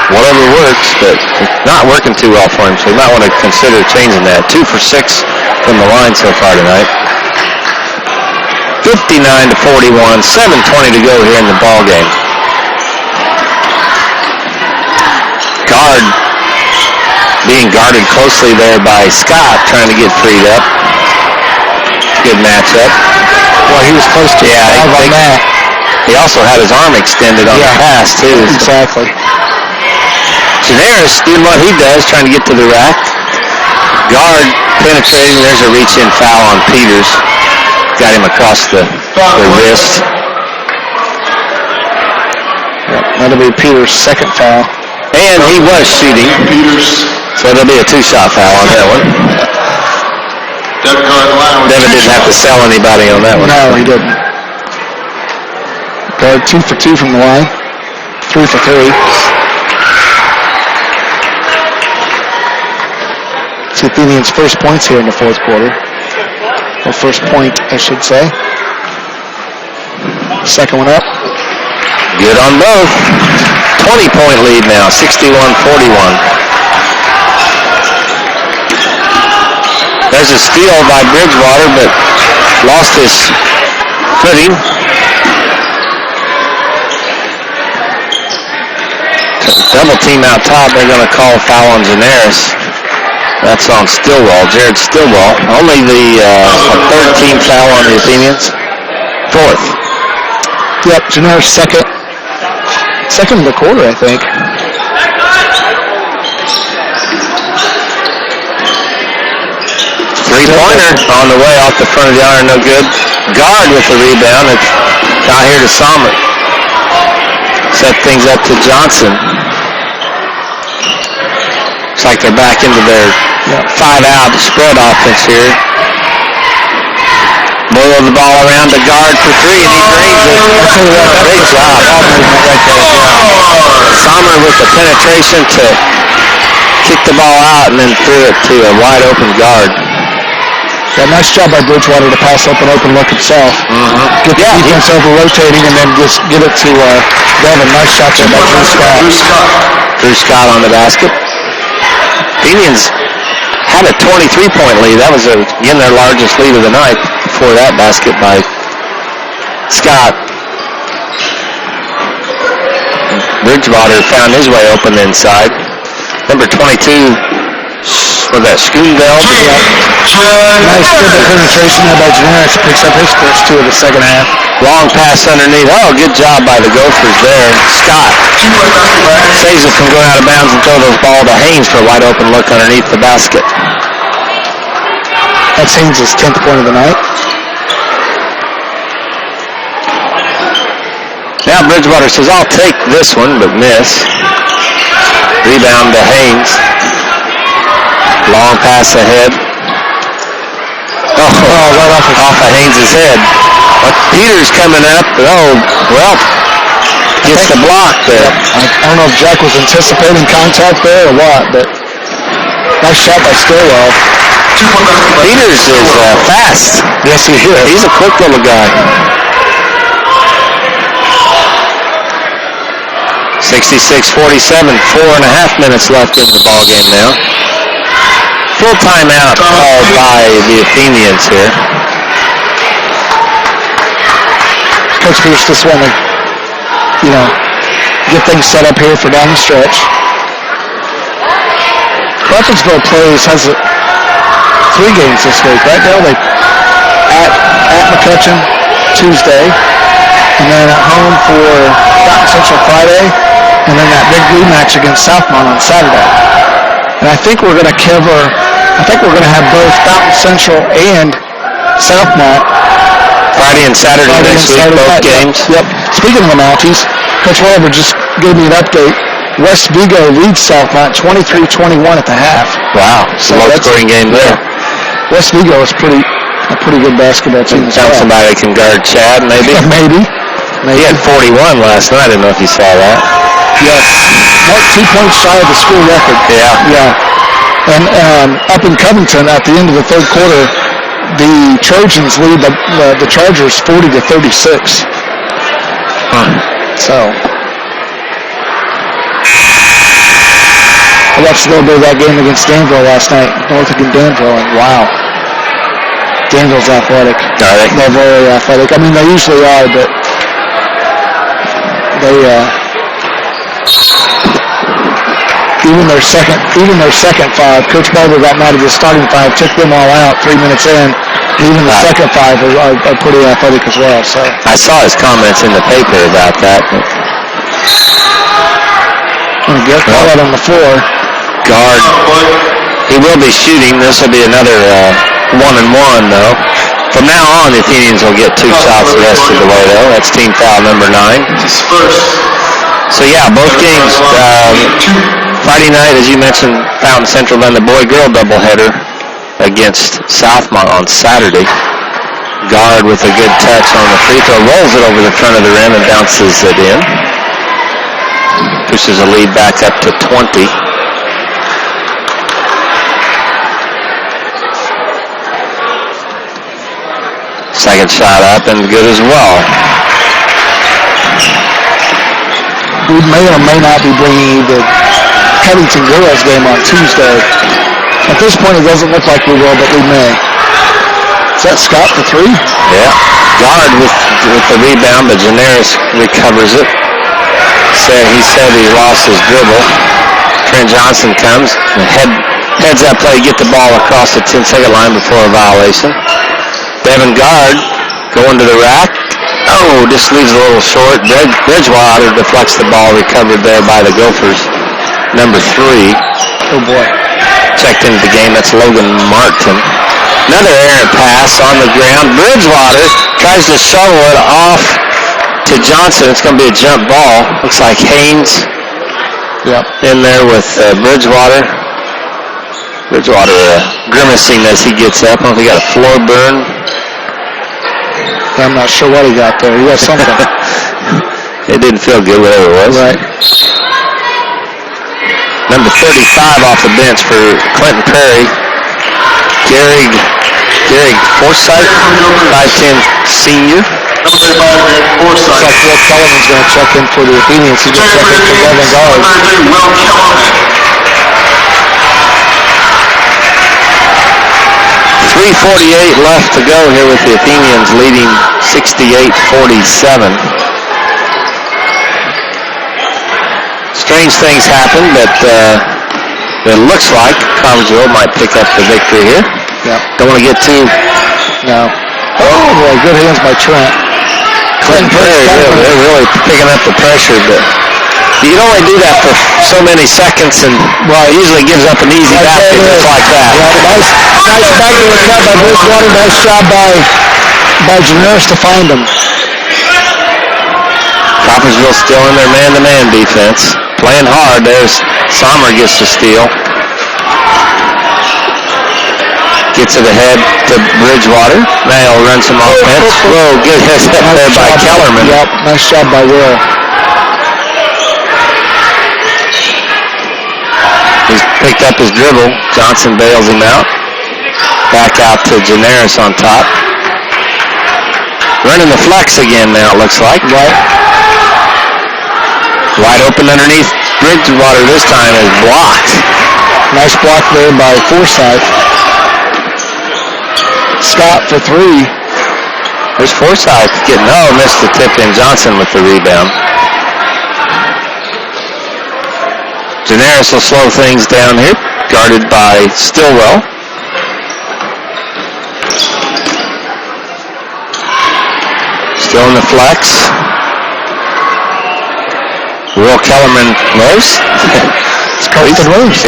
Whatever works, but it's not working too well for him, so you might want to consider changing that. 2 for 6 from the line so far tonight. 59-41, 7:20 to go here in the ball game. Guard being guarded closely there by Scott, trying to get freed up. Good matchup. Well, he was close to on that. He also had his arm extended on the pass, too. Exactly. Janaris doing what he does, trying to get to the rack. Guard penetrating. There's a reach-in foul on Peters. Got him across the wrist. Yep, that'll be Peters' second foul. And he was shooting. So there'll be a 2-shot foul on that one. Devin didn't have to sell anybody on that one. No, he didn't. Guard 2 for 2 from the line. 3 for 3. It's the Athenians' first points here in the fourth quarter. Or first point, I should say. Second one up. Good on both. 20-point lead now, 61-41. There's a steal by Bridgewater, but lost his footing. Double team out top. They're going to call a foul on Janaris. That's on Stillwell, Jared Stillwell. Only the third team foul on the Athenians. Fourth. Yep, Janaris second of the quarter, I think. Three-pointer on the way off the front of the iron, no good. Guard with the rebound. It's out here to Sommer. Set things up to Johnson. Looks like they're back into their 5-out spread offense here. Move the ball around to Guard for 3, and he drains it. Great job. Sommer with the penetration to kick the ball out and then threw it to a wide-open Guard. Yeah, nice job by Bridgewater to pass up an open look himself. Get the defense over rotating and then just get it to Devin. Nice shot there by Drew Scott. Drew Scott on the basket. Athenians had a 23-point lead. That was, again, their largest lead of the night before that basket by Scott. Bridgewater found his way open inside. Number 22, was that Schoonveld? Nice dribble penetration there by Janaris. Picks up his first 2 of the second half. Long pass underneath. Oh, good job by the Gophers there. Scott saves it from going out of bounds and throws the ball to Haynes for a wide open look underneath the basket. That's Haynes' 10th point of the night. Now Bridgewater says, I'll take this one, but miss. Rebound to Haynes. Long pass ahead. Right off of Haynes' head. But Peters coming up. Gets the block there. I don't know if Jack was anticipating contact there or what, but nice shot by Stillwell. Peters is fast. Yes, he is. He's a quick little guy. 66-47, 4.5 minutes left in the ball game now. Full timeout called by the Athenians here. Coach Pierce just want to, get things set up here for down the stretch. Crawfordsville has 3 games this week, right, Dale? They at McCutcheon Tuesday, and then at home for Fountain Central Friday, and then that big rematch against Southmont on Saturday. And I think we're going to have both Fountain Central and Southmont. Friday and Saturday next week, both games. Yep. Speaking of the Mounties, Coach Weber just gave me an update. West Vigo leads Southmont 23-21 at the half. Wow, so low-scoring game there. West Vigo is a pretty good basketball team. Found somebody that can guard Chad, maybe? Maybe. He had 41 last night. I didn't know if you saw that. Yes. 2 points shy of the school record. Yeah. And up in Covington at the end of the third quarter, the Trojans lead the Chargers 40-36. So I watched a little bit of that game against Danville last night. Norfolk and Danville, and wow. Danville's athletic. Are they? They're very athletic. I mean, they usually are, but they even their second five. Coach Barber got mad at the starting five, took them all out 3 minutes in. Even the second five are pretty athletic as well. So I saw his comments in the paper about that. Get call out on the floor. Guard. He will be shooting. This will be another 1-and-1 though. From now on, the Athenians will get 2 shots the rest of the way though. That's team foul number 9. So yeah, both games. Friday night, as you mentioned, Fountain Central, then the boy-girl doubleheader against Southmont on Saturday. Guard with a good touch on the free throw, rolls it over the front of the rim and bounces it in. Pushes the lead back up to 20. Second shot up and good as well. We may or may not be bringing you the Covington girls game on Tuesday. At this point, it doesn't look like we will, but we may. Is that Scott for 3? Yeah. Guard with the rebound, but Janaris recovers it. He said he lost his dribble. Trent Johnson comes, heads that play, get the ball across the 10-second line before a violation. Devin Guard going to the rack. Oh, just leaves a little short. Bridgewater deflects the ball, recovered there by the Gophers. Number 3. Oh, boy. Checked into the game. That's Logan Martin. Another errant pass on the ground. Bridgewater tries to shovel it off to Johnson. It's going to be a jump ball. Looks like Haynes in there with Bridgewater. Bridgewater grimacing as he gets up. I don't know if he got a floor burn. I'm not sure what he got there. He got something. It didn't feel good, whatever it was. Right. Number 35 off the bench for Clinton Prairie. Gary Forsythe, 5'10" senior. Number 35, Forsythe. Looks like Will Kellerman's going to check in for the Athenians. He's going to check in for Devin Guard. Will Kellerman. 3:48 left to go here with the Athenians leading 68-47. Strange things happen, but it looks like Crawfordsville might pick up the victory here. Yeah. Don't want to get too... No. Oh, boy, good hands by Trent. Clinton Prairie, they're really picking up the pressure, but you can only do that for so many seconds, and usually gives up an easy basket just like that. Yeah, nice backdoor cut by Bridgewater. Nice job by Janaris to find him. Crawfordsville still in their man-to-man defense. Playing hard. There's Sommer gets the steal. Gets it ahead to Bridgewater. Now he'll run some offense. Whoa, good hit there by Kellerman. Yep, nice job by Will. He's picked up his dribble. Johnson bails him out. Back out to Janaris on top. Running the flex again now, it looks like. Right. Wide open underneath. Bridgewater this time is blocked. Nice block there by Forsythe. Scott for 3. There's Forsythe getting, missed the tip in. Johnson with the rebound. Janaris will slow things down here, guarded by Stillwell. Still in the flex. Will Kellerman moves. It's Colton moves.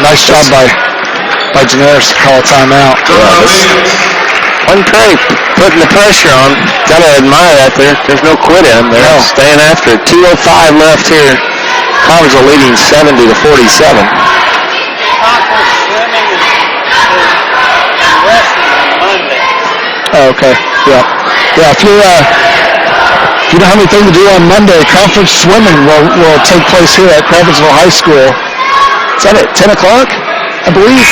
Nice job by Janaris to call a timeout. Clinton Prairie putting the pressure on. Got to admire that. There's no quit in them. They're staying after it. 2:05 left here. Crawfordsville leading 70-47. Oh, okay. Yeah. Yeah. If you don't have anything to do on Monday, conference swimming will take place here at Crawfordsville High School. Is that at 10 o'clock? I believe.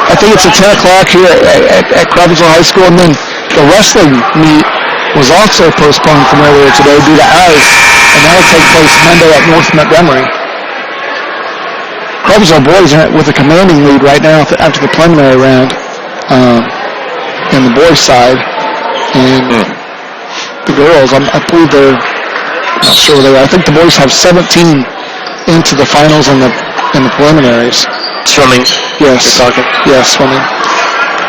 I think it's at 10 o'clock here at Crawfordsville High School, and then the wrestling meet was also postponed from earlier today due to ice, and that will take place Monday at North Montgomery. Crawfordsville boys are with a commanding lead right now after the preliminary round in the boys' side, and the girls, I believe they're not sure where they are. I think the boys have 17 into the finals and the preliminaries. Swimming. Yes. You're talking? Yes, swimming.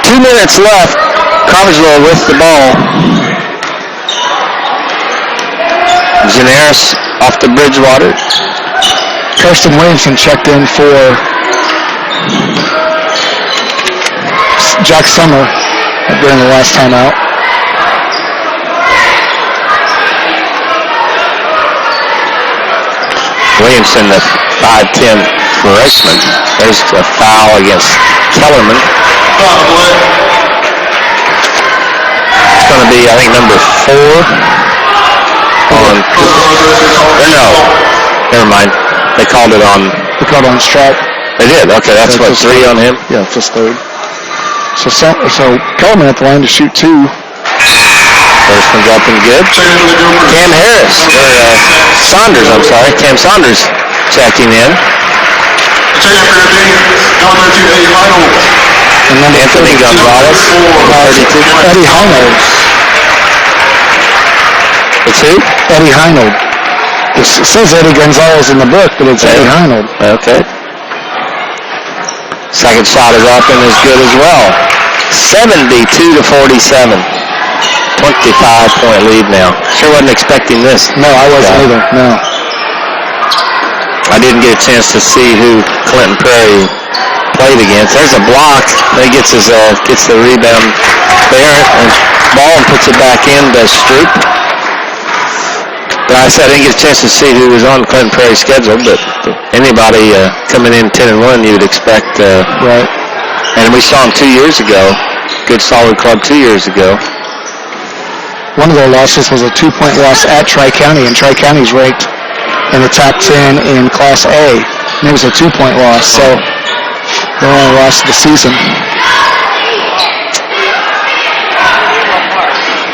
2 minutes left. Crawfordsville with the ball. Janaris off to Bridgewater. Kirsten Williamson checked in for Jack Summer during the last time out. Williamson, the 5'10" freshman. There's a foul against Kellerman. It's going to be, I think, number 4 on. No, never mind. They called it on. They called it on strike. They did. Okay, that's So what, it's 3 on him. Yeah, it's his third. So Kellerman at the line to shoot 2. First one's up and good. Cam Harris, or Saunders, I'm sorry. Cam Saunders checking in. And then Anthony Gonzalez, 32. Eddie Heinold. It's who? Eddie Heinold. It says Eddie Gonzalez in the book, but it's Eddie Heinold. Okay. Second shot is up and is good as well. 72-47. 25-point lead now. Sure wasn't expecting this. No, I wasn't either. No. I didn't get a chance to see who Clinton Prairie played against. There's a block. He gets the rebound there, and ball and puts it back in to Stroop. But I said I didn't get a chance to see who was on Clinton Prairie's schedule, but anybody coming in 10-1 you would expect. Right. And we saw him 2 years ago. Good solid club 2 years ago. One of their losses was a 2-point loss at Tri-County, and Tri-County's ranked in the top 10 in Class A. And it was a 2-point loss, so they only lost the season.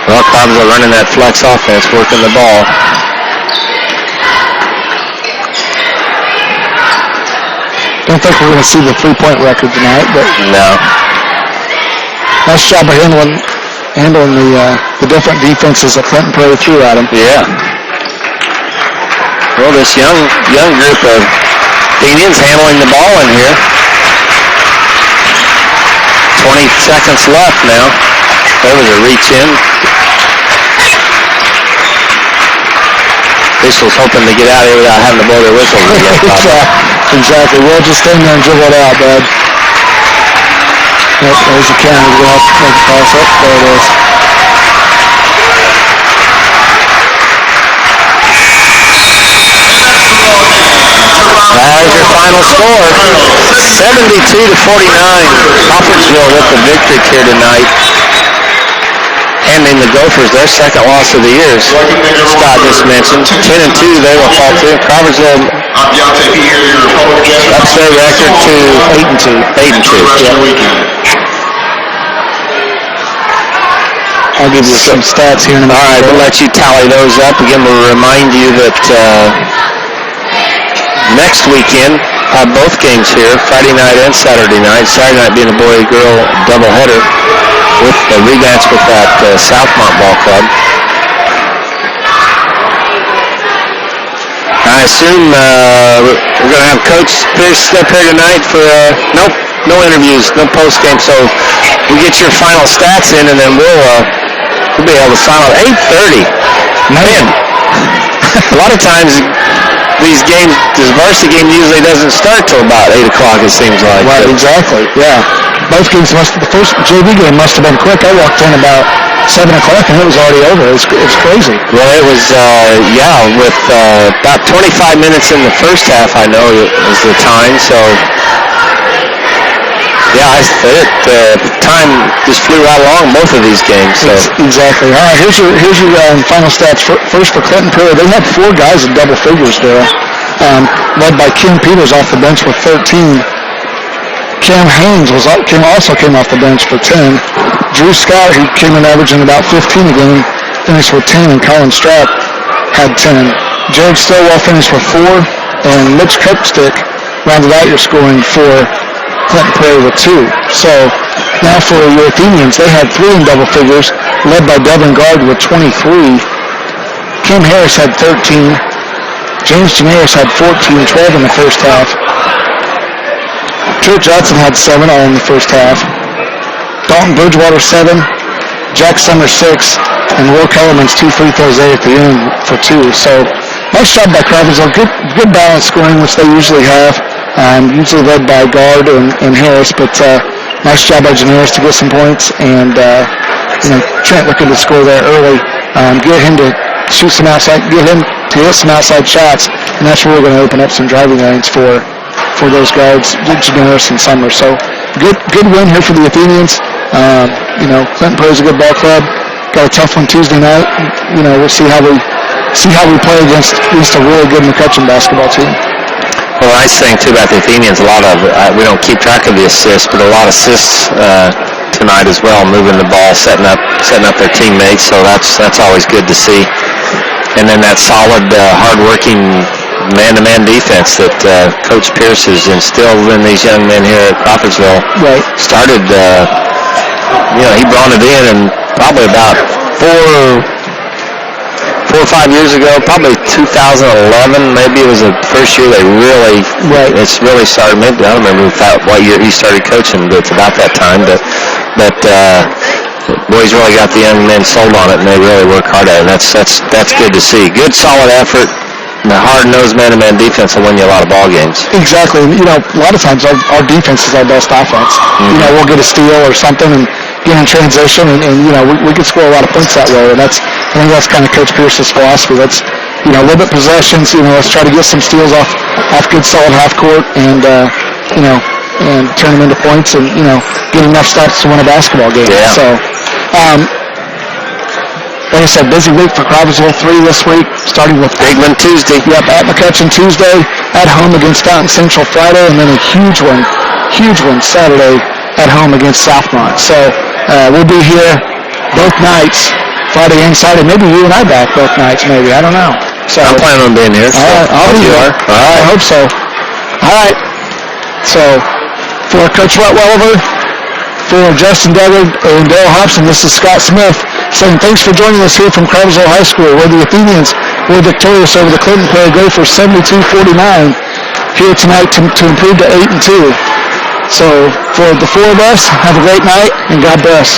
Well, Cubs are running that flex offense, working the ball. Don't think we're going to see the 3-point record tonight, but No. nice job of handling the different defenses that Clinton Prairie threw at him. Yeah. Well, this young group of Athenians handling the ball in here. 20 seconds left now. There was a reach in. Officials hoping to get out of here without having to blow their whistles again. Exactly. We'll just stand there and dribble it out, bud. Yep, there's the counter. We'll have to make a pass up. There it is. There's your final score. 72-49. Crawfordsville with the victory here tonight. Handing the Gophers their second loss of the year. Scott just mentioned. 10-2 they will fall to. Crawfordsville ups their record to 8-2. 8-2. I'll give you some stats here in a minute. All right, we'll let you tally those up. Again, we'll remind you that next weekend have both games here, Friday night and Saturday night. Saturday night being a boy-girl doubleheader with a rematch with that Southmont Ball Club. I assume we're going to have Coach Pierce up here tonight for no interviews, no post-game. So we get your final stats in, and then we'll be able to sign out 8:30. Man, a lot of times these games, this varsity game usually doesn't start till about 8 o'clock, it seems like. Right, exactly, yeah. Both games the first JV game must have been quick. I walked in about 7 o'clock and it was already over. It's crazy. Well, it was, with about 25 minutes in the first half, I know it was the time, so... Yeah, time just flew right along both of these games. So. Exactly. All right, here's your final stats. First for Clinton Prairie, they had 4 guys in double figures there, led by Kim Peters off the bench with 13. Cam Haynes also came off the bench for 10. Drew Scott, who came in averaging about 15 a game, finished with 10, and Colin Strapp had 10. Jared Stillwell finished with 4, and Mitch Copestick rounded out your scoring for Clinton Prairie with 2. So now for your Athenians, they had 3 in double figures, led by Devin Gard with 23. Kim Harris had 13. James Janaris had 14, 12 in the first half. Kurt Johnson had 7 all in the first half. Dalton Bridgewater 7. Jack Summers 6. And Will Kellerman's 2 free throws there at the end for 2. So nice job by Crawfordsville. Good balanced scoring, which they usually have. Usually led by Gard and Harris, but nice job by Janaris to get some points, and Trent looking to score there early. Get him to shoot some outside, get him to hit some outside shots, and that's really going to open up some driving lanes for those guards, Janaris and Summers. So good win here for the Athenians. Clinton Prairie's a good ball club. Got a tough one Tuesday night. We'll see how we play against a really good McCutcheon basketball team. Well, the nice thing, too, about the Athenians, a lot of, we don't keep track of the assists, but a lot of assists tonight as well, moving the ball, setting up their teammates, so that's always good to see. And then that solid, hard-working man-to-man defense that Coach Pierce has instilled in these young men here at Crawfordsville. Right. Started, he brought it in, and probably about 4 or 5 years ago, probably 2011, maybe it was the first year they really, it's really started. Maybe I don't remember what year he started coaching, but it's about that time. But boys really got the young men sold on it, and they really work hard at it. And that's good to see. Good, solid effort. And the hard-nosed man-to-man defense will win you a lot of ball games. Exactly. A lot of times our defense is our best offense. Mm-hmm. We'll get a steal or something and get in transition, and we can score a lot of points that way. And I think that's kind of Coach Pierce's philosophy. Let's limit possessions. Let's try to get some steals off good solid half court, and and turn them into points, and get enough stops to win a basketball game. Yeah. So. Like I said, busy week for Crawfordsville 3 this week, starting with big one Tuesday. Yep, at McCutcheon Tuesday, at home against Fountain Central Friday, and then a huge one Saturday at home against Southmont. So we'll be here both nights, Friday and Saturday. Maybe you and I back both nights, maybe. I don't know. So I'm planning on being here. So all right, I'll be here. All right. I hope so. All right. So for Coach Welliver, for Justin Duggar and Dale Hobson, this is Scott Smith saying thanks for joining us here from Crawfordsville High School, where the Athenians were victorious over the Clinton Prairie Gophers 72-49 here tonight to improve to 8-2. So for the 4 of us, have a great night and God bless.